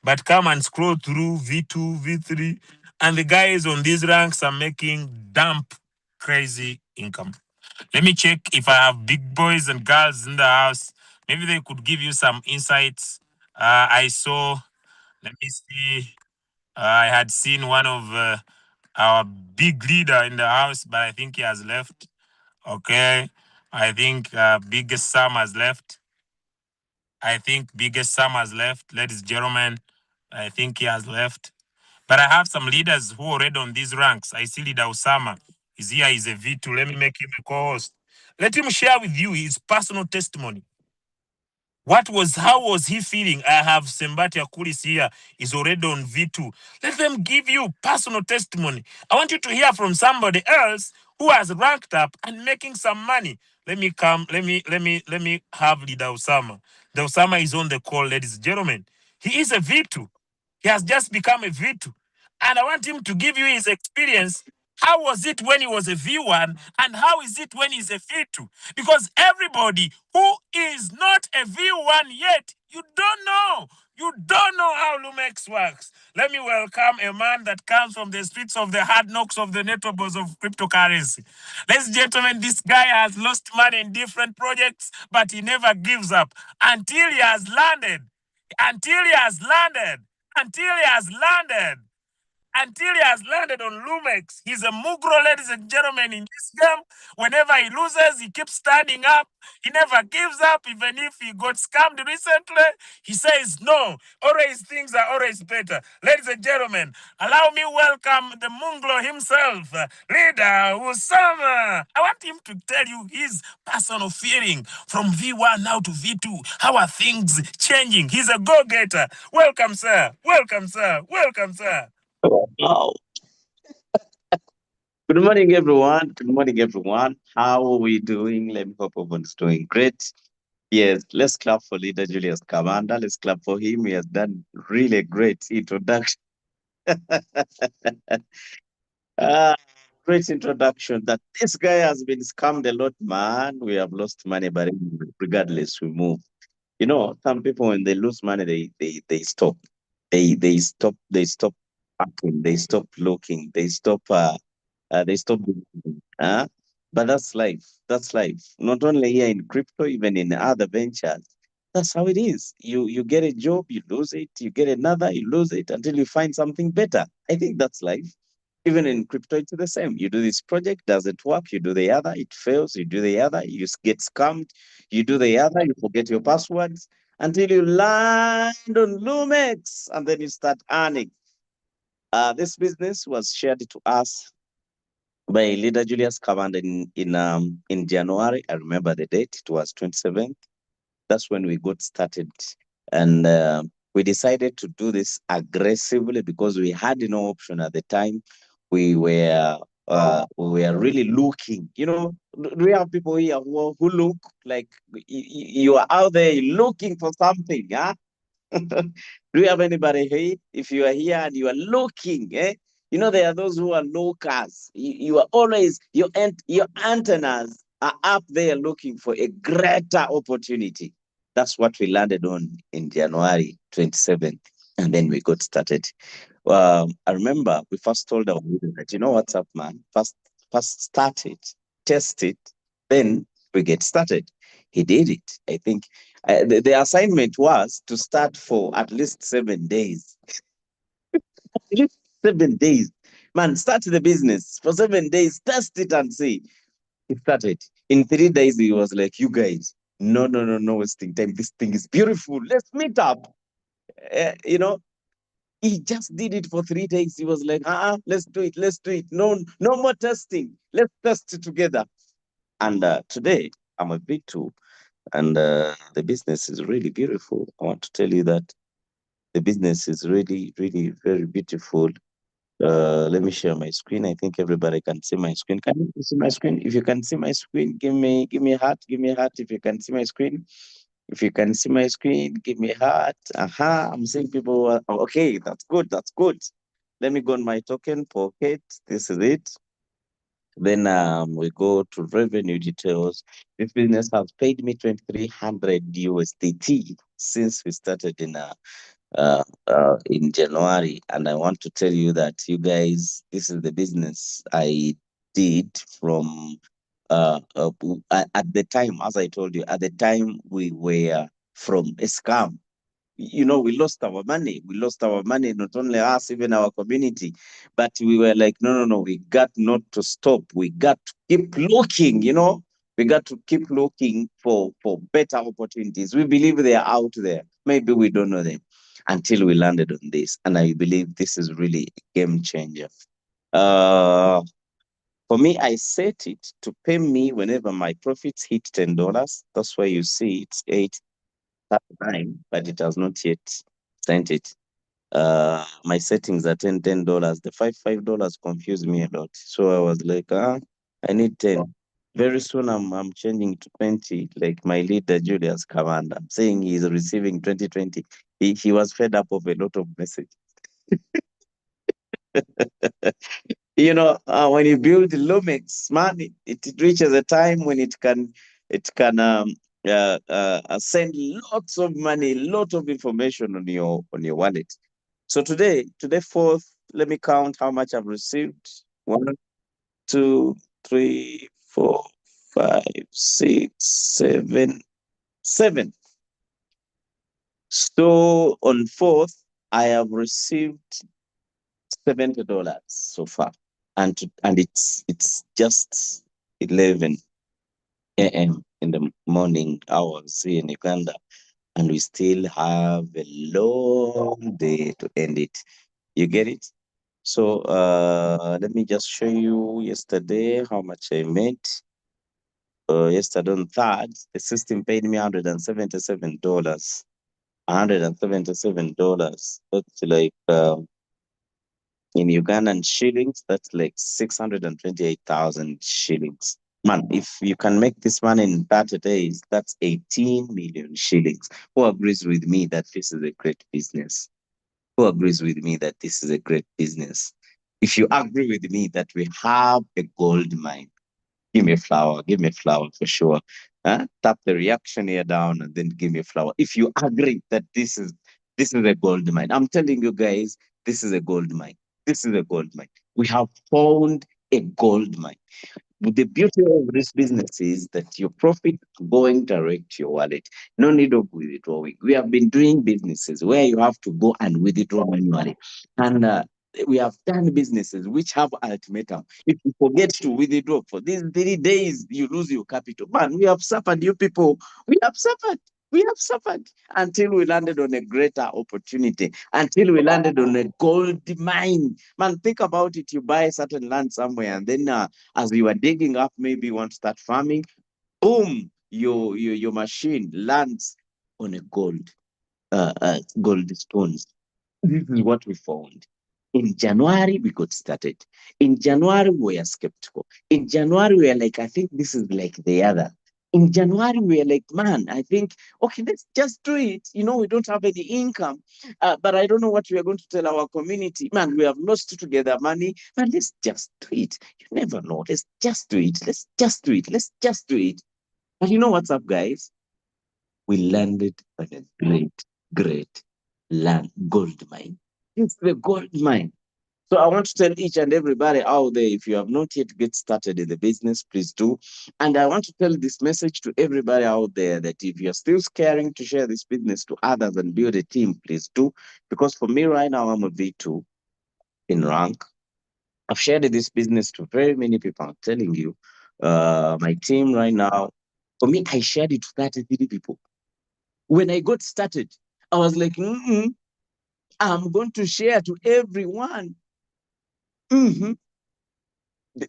but come and scroll through V2, V3, and the guys on these ranks are making dump crazy income. Let me check if I have big boys and girls in the house. Maybe they could give you some insights. I saw, let me see, I had seen one of our big leader in the house, but I think he has left. Okay. I think biggest Sam has left. I think biggest Sam has left. Ladies and gentlemen, I think he has left. But I have some leaders who are already on these ranks. I see leader Osama is here. He's a V2. Let me make him a co-host. Let him share with you his personal testimony. How was he feeling? I have Sembati Akulis here, is already on V2. Let them give you personal testimony. I want you to hear from somebody else who has ranked up and making some money. Let me have leader Osama. The Osama is on the call, ladies and gentlemen. He is a V2. He has just become a V2. And I want him to give you his experience. How was it when he was a V1 and how is it when he's a V2? Because everybody who is not a V1 yet, you don't know. You don't know how Loomx works. Let me welcome a man that comes from the streets of the hard knocks of the networks of cryptocurrency. Ladies and gentlemen, this guy has lost money in different projects, but he never gives up until he has landed. Until he has landed. Until he has landed. Until he has landed on Loomx. He's a mugro, ladies and gentlemen, in this game. Whenever he loses, he keeps standing up. He never gives up, even if he got scammed recently. He says no. Always things are always better. Ladies and gentlemen, allow me welcome the munglo himself, leader Usama. I want him to tell you his personal feeling from V1 now to V2. How are things changing? He's a go-getter. Welcome, sir. Welcome, sir. Welcome, sir. Wow. Good morning, everyone. Good morning, everyone. How are we doing? Let me hope everyone's doing great. Yes, let's clap for leader Julius Kamanda. Let's clap for him. He has done really great introduction. Ah, great introduction. That this guy has been scammed a lot, man. We have lost money, but regardless, we move. You know, some people when they lose money, they stop. They stop acting, they stop looking, they stop believing. But that's life. That's life. Not only here in crypto, even in other ventures. That's how it is. You get a job, you lose it, you get another, you lose it until you find something better. I think that's life. Even in crypto, it's the same. You do this project, doesn't work, you do the other, it fails, you do the other, you get scammed, you do the other, you forget your passwords until you land on Loomx and then you start earning. This business was shared to us by leader Julius Cavand in January. I remember the date, it was 27th. That's when we got started. And we decided to do this aggressively because we had no option at the time. We were we were really looking. Do we have people here who look like you are out there looking for something? Huh? Do you have anybody here? If you are here and you are looking, there are those who are lookers. You are always your antennas are up there looking for a greater opportunity. That's what we landed on in January 27th, and then we got started. I remember we first told our leader that, what's up, man? First start it, test it, then we get started. He did it. I think the assignment was to start for at least 7 days. At least 7 days. Man, start the business for 7 days, test it and see. He started. In 3 days, he was like, you guys, no, no, no, no wasting time. This thing is beautiful. Let's meet up. Uh, you know, he just did it for 3 days. He was like, let's do it. Let's do it. No, no more testing. Let's test it together. And today, I'm a bit too. And the business is really beautiful. I want to tell you that the business is really, really very beautiful. Let me share my screen. I think everybody can see my screen. Can you see my screen? If you can see my screen, give me a heart. Give me a heart if you can see my screen. If you can see my screen, give me a heart. Aha, I'm seeing people. Okay, that's good. That's good. Let me go on my token pocket. This is it. Then we go to revenue details. This business has paid me 2,300 USDT since we started in January. And I want to tell you that, you guys, this is the business I did from at the time, as I told you, at the time we were from a scam. We lost our money. We lost our money, not only us, even our community. But we were like, no, no, no, we got not to stop. We got to keep looking. We got to keep looking for better opportunities. We believe they are out there. Maybe we don't know them until we landed on this. And I believe this is really a game changer. Uh, for me, I set it to pay me whenever my profits hit $10. That's why you see it's 8 but it has not yet sent it. My settings are $10. The $5 confused me a lot. So I was like, I need 10. Very soon I'm changing to 20, like my leader Julius Commander. I'm saying he's receiving 2020. He was fed up of a lot of messages. When you build Loomx, man, it reaches a time when it can send lots of money, lot of information on your wallet. So today fourth, let me count how much I've received. 1, 2, 3, 4, 5, 6, 7, 7. So on fourth, I have received $70 so far, and it's just 11 a.m. in the morning hours here in Uganda, and we still have a long day to end it. You get it? So let me just show you yesterday how much I made. Yesterday on third, the system paid me $177. $177. That's like in Ugandan shillings, that's like 628,000 shillings. Man, if you can make this money in 30 days, that's 18 million shillings. Who agrees with me that this is a great business? Who agrees with me that this is a great business? If you agree with me that we have a gold mine, give me a flower, give me a flower for sure. Tap the reaction here down and then give me a flower. If you agree that this is a gold mine, I'm telling you guys, this is a gold mine. This is a gold mine. We have found a gold mine. But the beauty of this business is that your profit going direct to your wallet. No need of withdrawing. We have been doing businesses where you have to go and withdraw manually. And we have done businesses which have ultimatum. If you forget to withdraw for these 3 days, you lose your capital. Man, we have suffered, you people. We have suffered. We have suffered until we landed on a greater opportunity, until we landed on a gold mine. Man, think about it. You buy a certain land somewhere, and then as you are digging up, maybe you want to start farming, boom, your machine lands on a gold stones. This is what we found. In January, we got started. In January, we were skeptical. In January, we were like, I think this is like the other. In January, we were like, man, I think, okay, let's just do it. We don't have any income, but I don't know what we are going to tell our community. Man, we have lost together money, but let's just do it. You never know. Let's just do it. Let's just do it. Let's just do it. But you know what's up, guys? We landed on a great land gold mine. It's the gold mine. So I want to tell each and everybody out there, if you have not yet get started in the business, please do. And I want to tell this message to everybody out there that if you're still scaring to share this business to others and build a team, please do. Because for me right now, I'm a V2 in rank. I've shared this business to very many people. I'm telling you, my team right now, for me, I shared it to 33 people. When I got started, I was like, I'm going to share to everyone. Mm-hmm.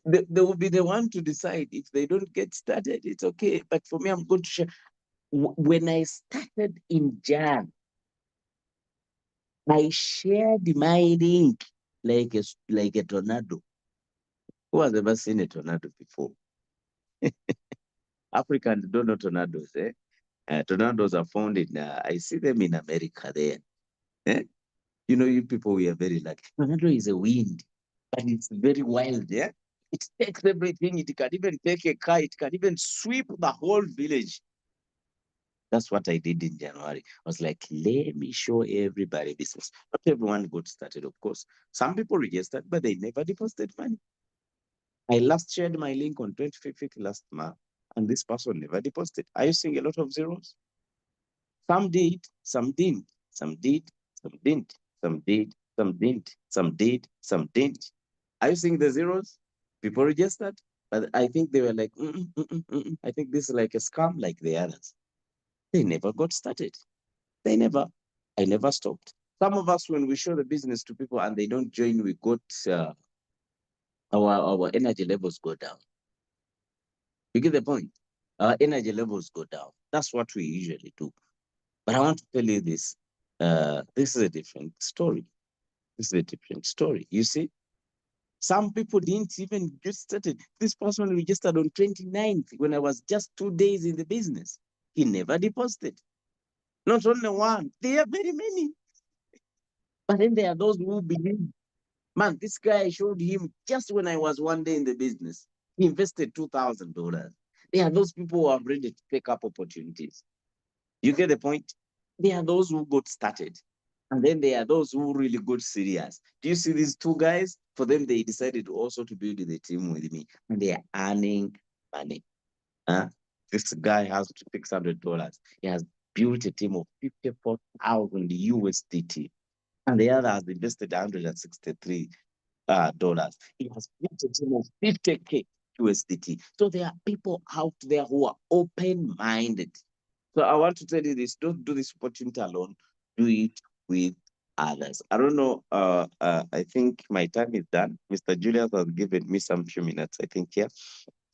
They will be the one to decide. If they don't get started, it's okay. But for me, I'm going to share. When I started in Jan, I shared my link like a tornado. Who has ever seen a tornado before? Africans don't know tornadoes. Tornadoes are found in. I see them in America there. Eh? You people, we are very lucky. Tornado is a wind, but it's very wild. Yeah, it takes everything. It can even take a car. It can even sweep the whole village. That's what I did in January. I was like, let me show everybody business. Not everyone got started, of course. Some people registered, but they never deposited money. I last shared my link on 25th last month, and this person never deposited. Are you seeing a lot of zeros? Some did, some didn't. Some did, some didn't. Some did, some didn't. Some did, some didn't. Are you seeing the zeros? People registered, but I think they were like, I think this is like a scam like the others. They never got started. They never. I never stopped. Some of us, when we show the business to people and they don't join, we got our energy levels go down. You get the point? Our energy levels go down. That's what we usually do. But I want to tell you this. This is a different story. This is a different story. You see, some people didn't even get started. This person registered on 29th when I was just 2 days in the business. He never deposited. Not only one, there are very many. But then there are those who believe. Man, this guy, I showed him just when I was 1 day in the business. He invested $2,000. There are those people who are ready to take up opportunities. You get the point? There are those who got started. And then there are those who really got serious. Do you see these two guys? For them, they decided also to build the team with me. And they are earning money. Huh? This guy has $600. He has built a team of 54,000 USDT. And the other has invested 163 dollars. It has built a team of 50K USDT. So there are people out there who are open-minded. So I want to tell you this: don't do this opportunity alone. Do it with others. I don't know. I think my time is done. Mr. Julius has given me some few minutes. I think, yeah.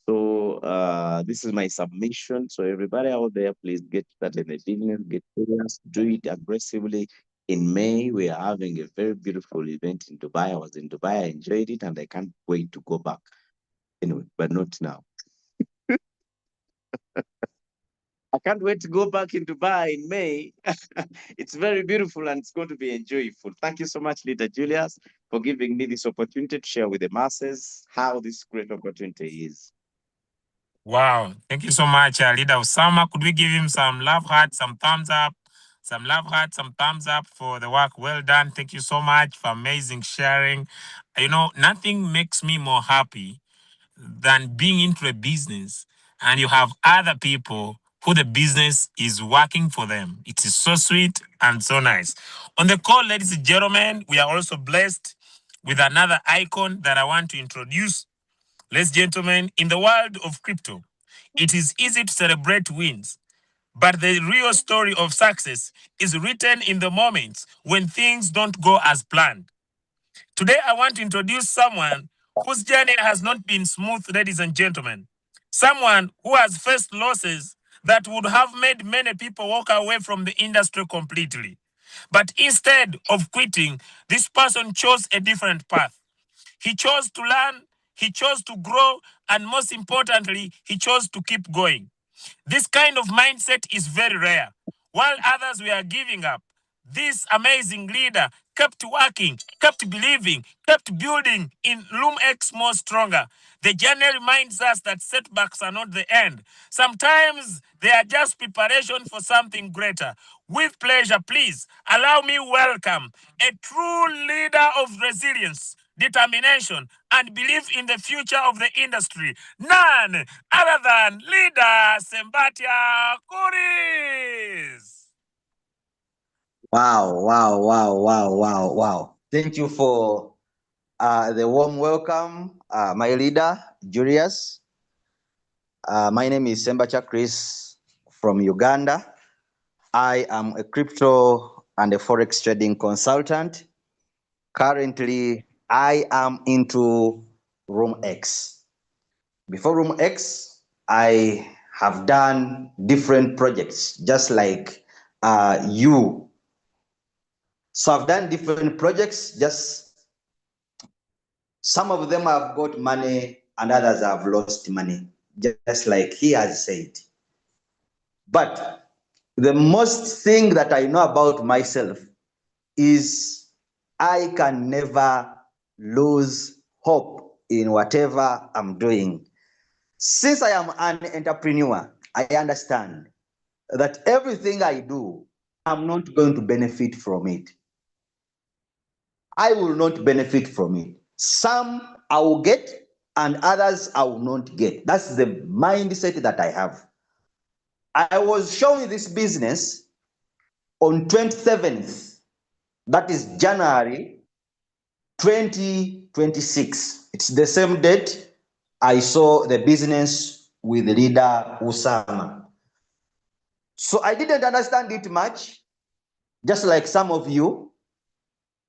So this is my submission. So everybody out there, please get started in the business, get serious, do it aggressively. In May, we are having a very beautiful event in Dubai. I was in Dubai, I enjoyed it, and I can't wait to go back. Anyway, but not now. I can't wait to go back in Dubai in May. It's very beautiful and it's going to be enjoyable. Thank you so much, Leader Julius, for giving me this opportunity to share with the masses how this great opportunity is. Wow. Thank you so much, Leader Osama. Could we give him some love heart, some thumbs up? Some love heart, some thumbs up for the work well done. Thank you so much for amazing sharing. Nothing makes me more happy than being into a business and you have other people who the business is working for them. It is so sweet and so nice. On the call, ladies and gentlemen, we are also blessed with another icon that I want to introduce. Ladies and gentlemen, in the world of crypto, it is easy to celebrate wins, but the real story of success is written in the moments when things don't go as planned. Today, I want to introduce someone whose journey has not been smooth, ladies and gentlemen. Someone who has faced losses that would have made many people walk away from the industry completely. But instead of quitting, this person chose a different path. He chose to learn, he chose to grow, and most importantly, he chose to keep going. This kind of mindset is very rare. While others were giving up, this amazing leader kept working, kept believing, kept building in Loomx more stronger. The journey reminds us that setbacks are not the end. Sometimes they are just preparation for something greater. With pleasure, please allow me welcome a true leader of resilience, determination, and belief in the future of the industry. None other than leader Sembatia Kuris. Wow, wow, wow, wow, wow, wow. Thank you for the warm welcome, my leader, Julius. My name is Sembatia Chris from Uganda. I am a crypto and a forex trading consultant. Currently, I am into Loomx. Before Loomx, I have done different projects, just like you. So I've done different projects, just some of them have got money and others have lost money, just like he has said. But the most thing that I know about myself is I can never lose hope in whatever I'm doing. Since I am an entrepreneur, I understand that everything I do, I'm not going to benefit from it. I will not benefit from it. Some I will get and others I will not get. That's the mindset that I have. I was showing this business on 27th, that is January 2026. It's the same date I saw the business with leader Usama. So I didn't understand it much, just like some of you,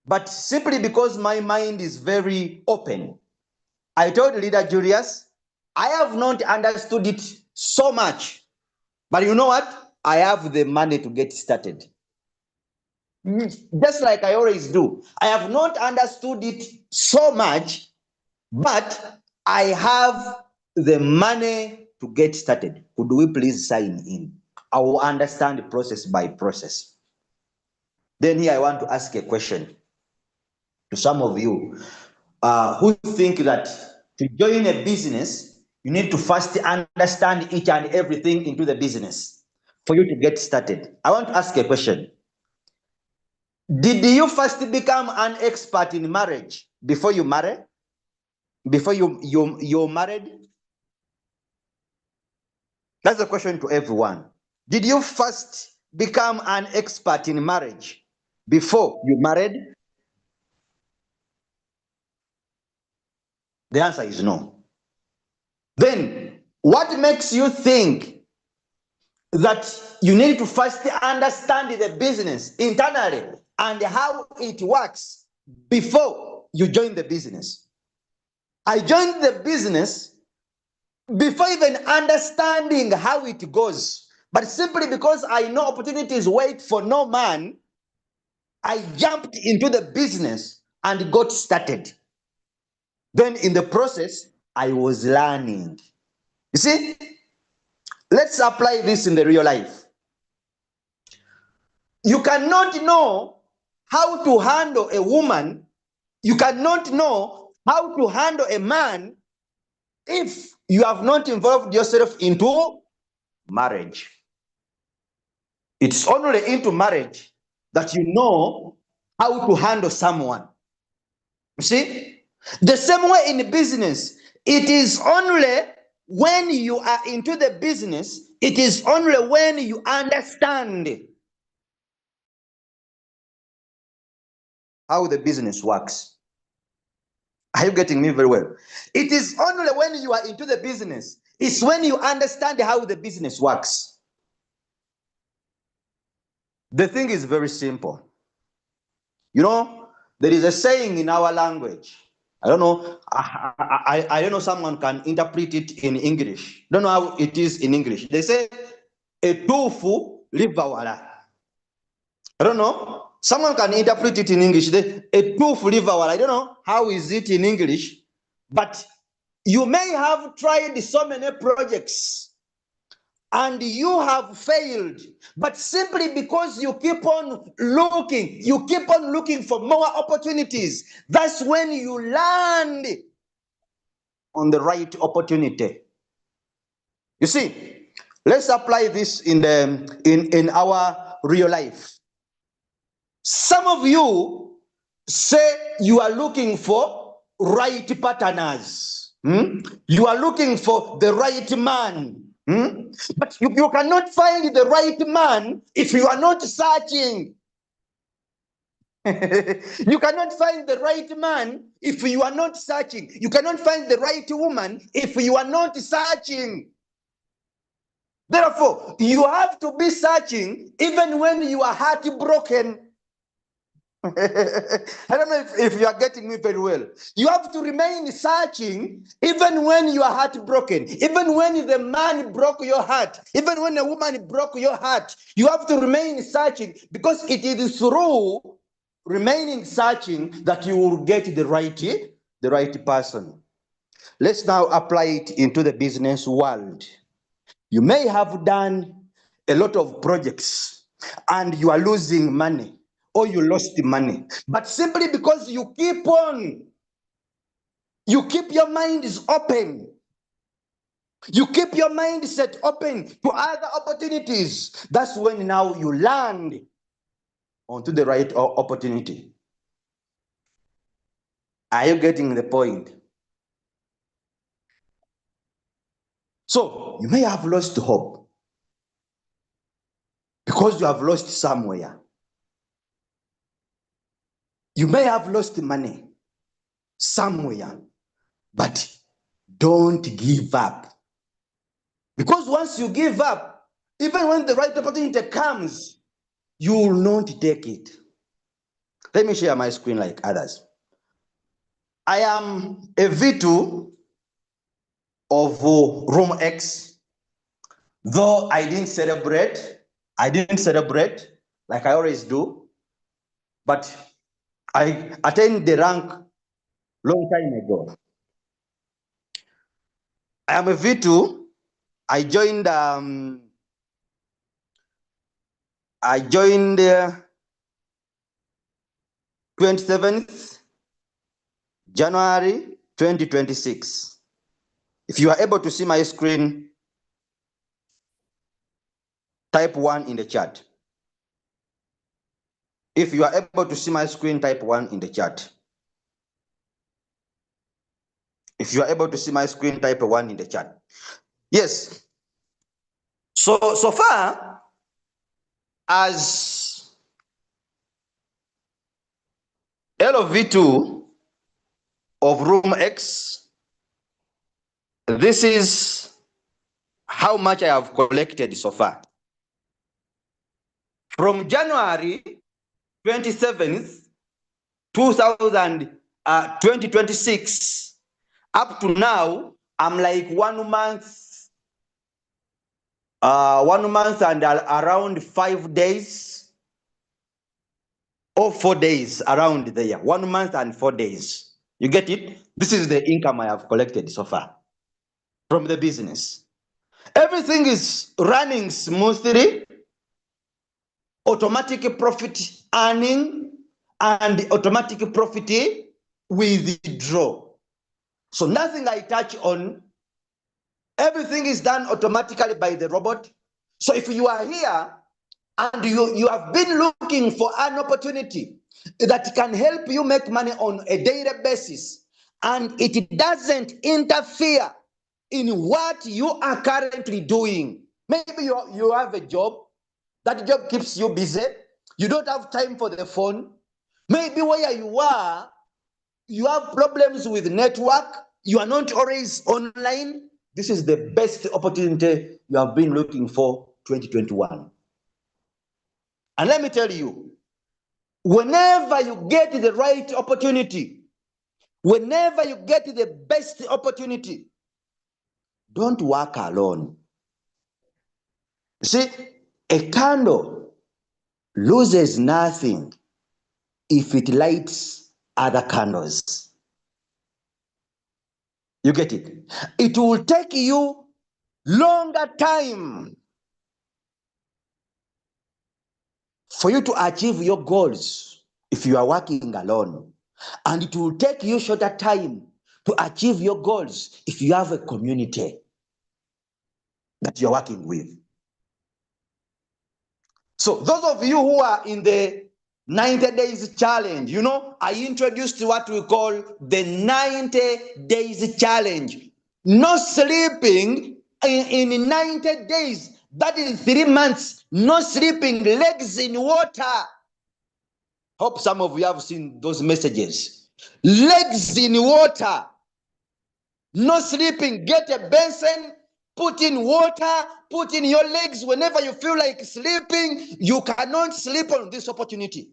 but simply because my mind is very open. I told leader Julius, I have not understood it so much, but you know what? I have the money to get started. Just like I always do. I have not understood it so much, but I have the money to get started. Could we please sign in? I will understand process by process. Then here I want to ask a question to some of you who think that to join a business, you need to first understand each and everything into the business for you to get started. I want to ask a question. Did you first become an expert in marriage before you marry? Before you're married? That's a question to everyone. Did you first become an expert in marriage before you married? The answer is no. Then, what makes you think that you need to first understand the business internally and how it works before you join the business? I joined the business before even understanding how it goes, but simply because I know opportunities wait for no man, I jumped into the business and got started. Then in the process, I was learning. You see, let's apply this in the real life. You cannot know how to handle a woman, you cannot know how to handle a man if you have not involved yourself into marriage. It's only into marriage that you know how to handle someone. You see? The same way in business, it is only when you are into the business, it is only when you understand how the business works. Are you getting me very well? It is only when you are into the business, it's when you understand how the business works. The thing is very simple. You know, there is a saying in our language. I don't know. I don't know. Someone can interpret it in English. Don't know how it is in English. They say, "Etufu livawala." I don't know. Someone can interpret it in English. A two-flavor. I don't know how is it in English, but you may have tried so many projects and you have failed, but simply because you keep on looking for more opportunities, that's when you land on the right opportunity. You see, let's apply this in our real life. Some of you say you are looking for right partners. You are looking for the right man. But you cannot find the right man if you are not searching. You cannot find the right man if you are not searching. You cannot find the right woman if you are not searching. Therefore, you have to be searching even when you are heartbroken. I don't know if you are getting me very well. You have to remain searching even when you are heartbroken, even when the man broke your heart, even when a woman broke your heart. You have to remain searching, because it is through remaining searching that you will get the right person. Let's now apply it into the business world. You may have done a lot of projects and you are losing money, or you lost the money, but simply because you keep your mind is open. You keep your mindset open to other opportunities. That's when now you land onto the right opportunity. Are you getting the point? So you may have lost hope because you have lost somewhere. You may have lost money somewhere, but don't give up. Because once you give up, even when the right opportunity comes, you will not take it. Let me share my screen like others. I am a V2 of Loomx, though I didn't celebrate like I always do, but I attained the rank long time ago. I am a V2. I joined 27th January 2026. If you are able to see my screen, type 1 in the chat. If you are able to see my screen, type 1 in the chat. If you are able to see my screen, type 1 in the chat. Yes. So far as LV2 of Loomx, this is how much I have collected so far. From January 27th, 2026 up to now, I'm like 1 month, and around 5 days or 4 days around there. 1 month and 4 days. You get it? This is the income I have collected so far from the business. Everything is running smoothly, automatic profit earning and automatic profit withdraw. So nothing I touch on, everything is done automatically by the robot. So if you are here and you have been looking for an opportunity that can help you make money on a daily basis, and it doesn't interfere in what you are currently doing. Maybe you have a job, that job keeps you busy, you don't have time for the phone. Maybe where you are, you have problems with network, you are not always online. This is the best opportunity you have been looking for 2021. And let me tell you, whenever you get the right opportunity, whenever you get the best opportunity, don't work alone. See, a candle loses nothing if it lights other candles. You get it? It will take you longer time for you to achieve your goals if you are working alone. And it will take you shorter time to achieve your goals if you have a community that you're working with. So those of you who are in the 90 days challenge, you know, I introduced what we call the 90 days challenge. No sleeping in 90 days. That is 3 months. No sleeping, legs in water. Hope some of you have seen those messages. Legs in water. No sleeping. Get a basin, put in water, put in your legs whenever you feel like sleeping. You cannot sleep on this opportunity.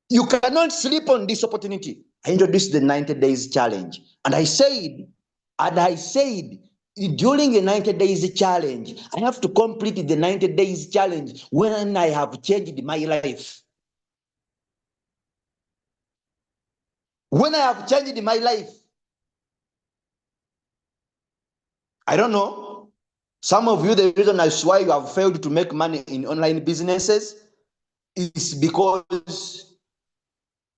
You cannot sleep on this opportunity. I introduced the 90 days challenge. And I said, during the 90 days challenge, I have to complete the 90 days challenge when I have changed my life. When I have changed my life. I don't know. Some of you, the reason that's why you have failed to make money in online businesses is because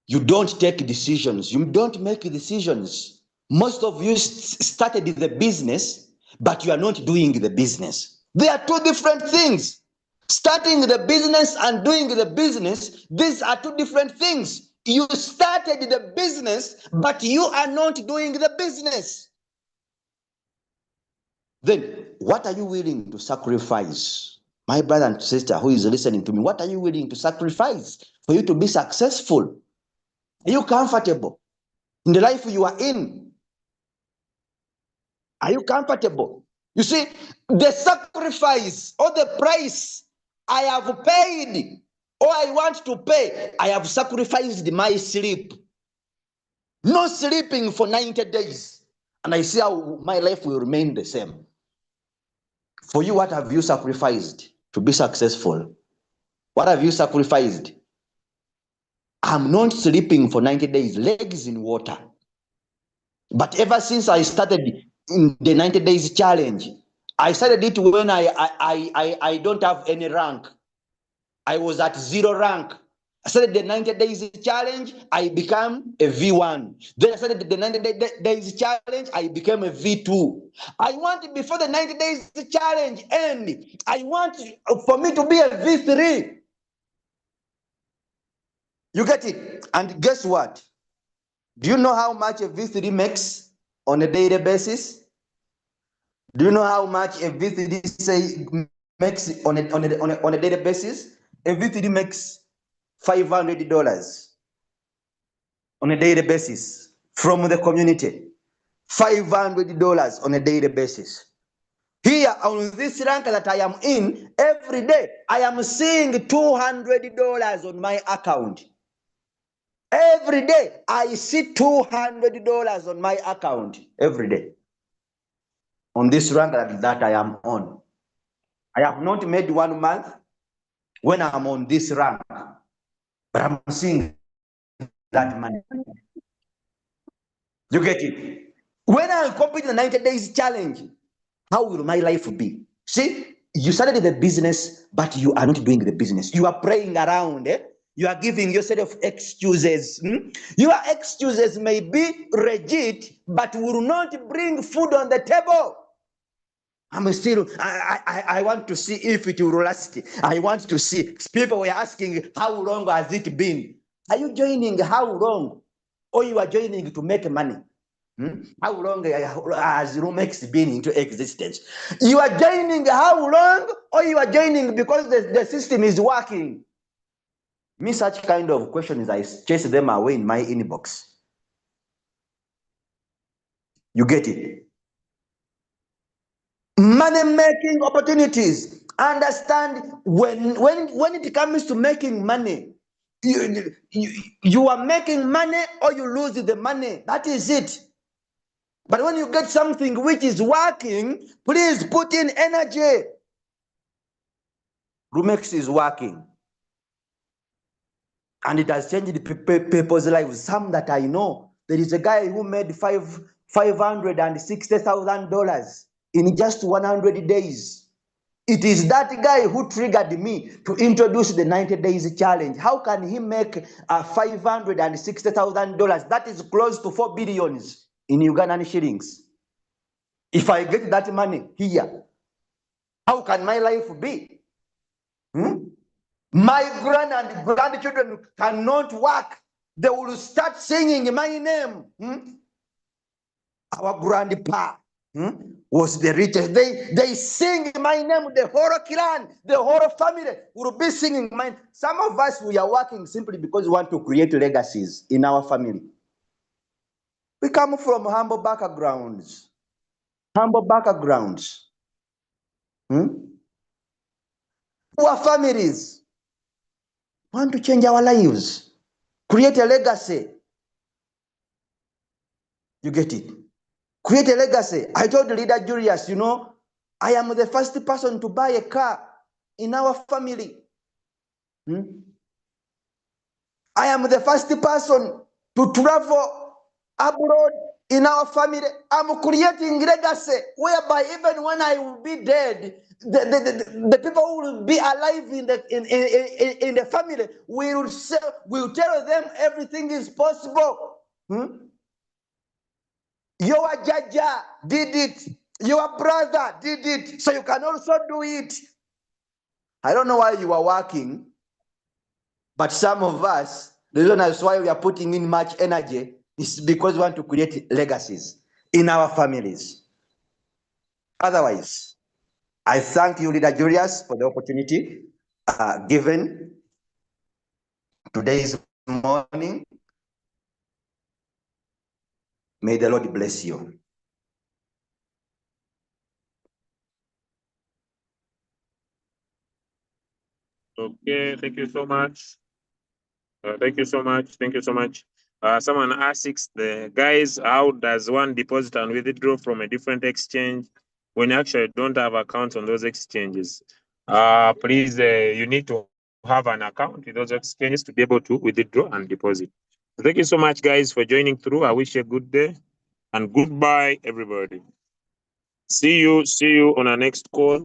you don't take decisions. You don't make decisions. Most of you started the business, but you are not doing the business. They are two different things. Starting the business and doing the business, these are two different things. You started the business, but you are not doing the business. Then, what are you willing to sacrifice? My brother and sister who is listening to me, what are you willing to sacrifice for you to be successful? Are you comfortable in the life you are in? Are you comfortable? You see, the sacrifice or the price I have paid or I want to pay, I have sacrificed my sleep. No sleeping for 90 days. And I see how my life will remain the same. For you, what have you sacrificed to be successful? What have you sacrificed? I'm not sleeping for 90 days, legs in water. But ever since I started in the 90 days challenge, I started it when I don't have any rank. I was at 0 rank. I started the 90 days challenge, I became a V1. Then I started the 90 days challenge, I became a V2. I want, before the 90 days challenge end, I want for me to be a V3. You get it? And guess what? Do you know how much a V3 makes on a daily basis? Do you know how much a V3 makes on a daily basis? A V3 makes $500 on a daily basis from the community. $500 on a daily basis. Here on this rank that I am in, every day I am seeing $200 on my account. Every day I see $200 on my account. Every day. On this rank that I am on. I have not made 1 month when I'm on this rank, but I'm seeing that money. You get it? When I complete the 90 days challenge, how will my life be? See, you started the business, but you are not doing the business. You are playing around. You are giving yourself excuses. Your excuses may be legit, but will not bring food on the table. I want to see if it will last. I want to see. People were asking, how long has it been? Are you joining how long? Or you are joining to make money? How long has Loomx been into existence? You are joining how long? Or you are joining because the system is working? Me, such kind of questions, I chase them away in my inbox. You get it? Money-making opportunities. Understand when it comes to making money, you are making money or you lose the money. That is it. But when you get something which is working, please put in energy. Loomx is working. And it has changed people's lives. Some that I know. There is a guy who made $560,000 in just 100 days. It is that guy who triggered me to introduce the 90 days challenge. How can he make $560,000? That is close to 4 billions in Ugandan shillings. If I get that money here, how can my life be? My grandchildren cannot work. They will start singing my name. Our grandpa was the richest. They sing my name. The whole clan, the whole family will be singing mine. Some of us, we are working simply because we want to create legacies in our family. We come from humble backgrounds. Humble backgrounds. Poor families. Want to change our lives. Create a legacy. You get it? Create a legacy. I told the leader Julius, I am the first person to buy a car in our family. I am the first person to travel abroad in our family. I'm creating legacy whereby even when I will be dead, the people who will be alive in the family will tell them everything is possible. Your Jaja did it. Your brother did it. So you can also do it. I don't know why you are working, but some of us, the reason that's why we are putting in much energy is because we want to create legacies in our families. Otherwise, I thank you, Leader Julius, for the opportunity given today's morning. May the Lord bless you. Okay, thank you so much. Thank you so much. Thank you so much. Someone asks the guys, how does one deposit and withdraw from a different exchange when you actually don't have accounts on those exchanges? Please, you need to have an account with those exchanges to be able to withdraw and deposit. Thank you so much, guys, for joining through. I wish you a good day and goodbye, everybody. See you on our next call.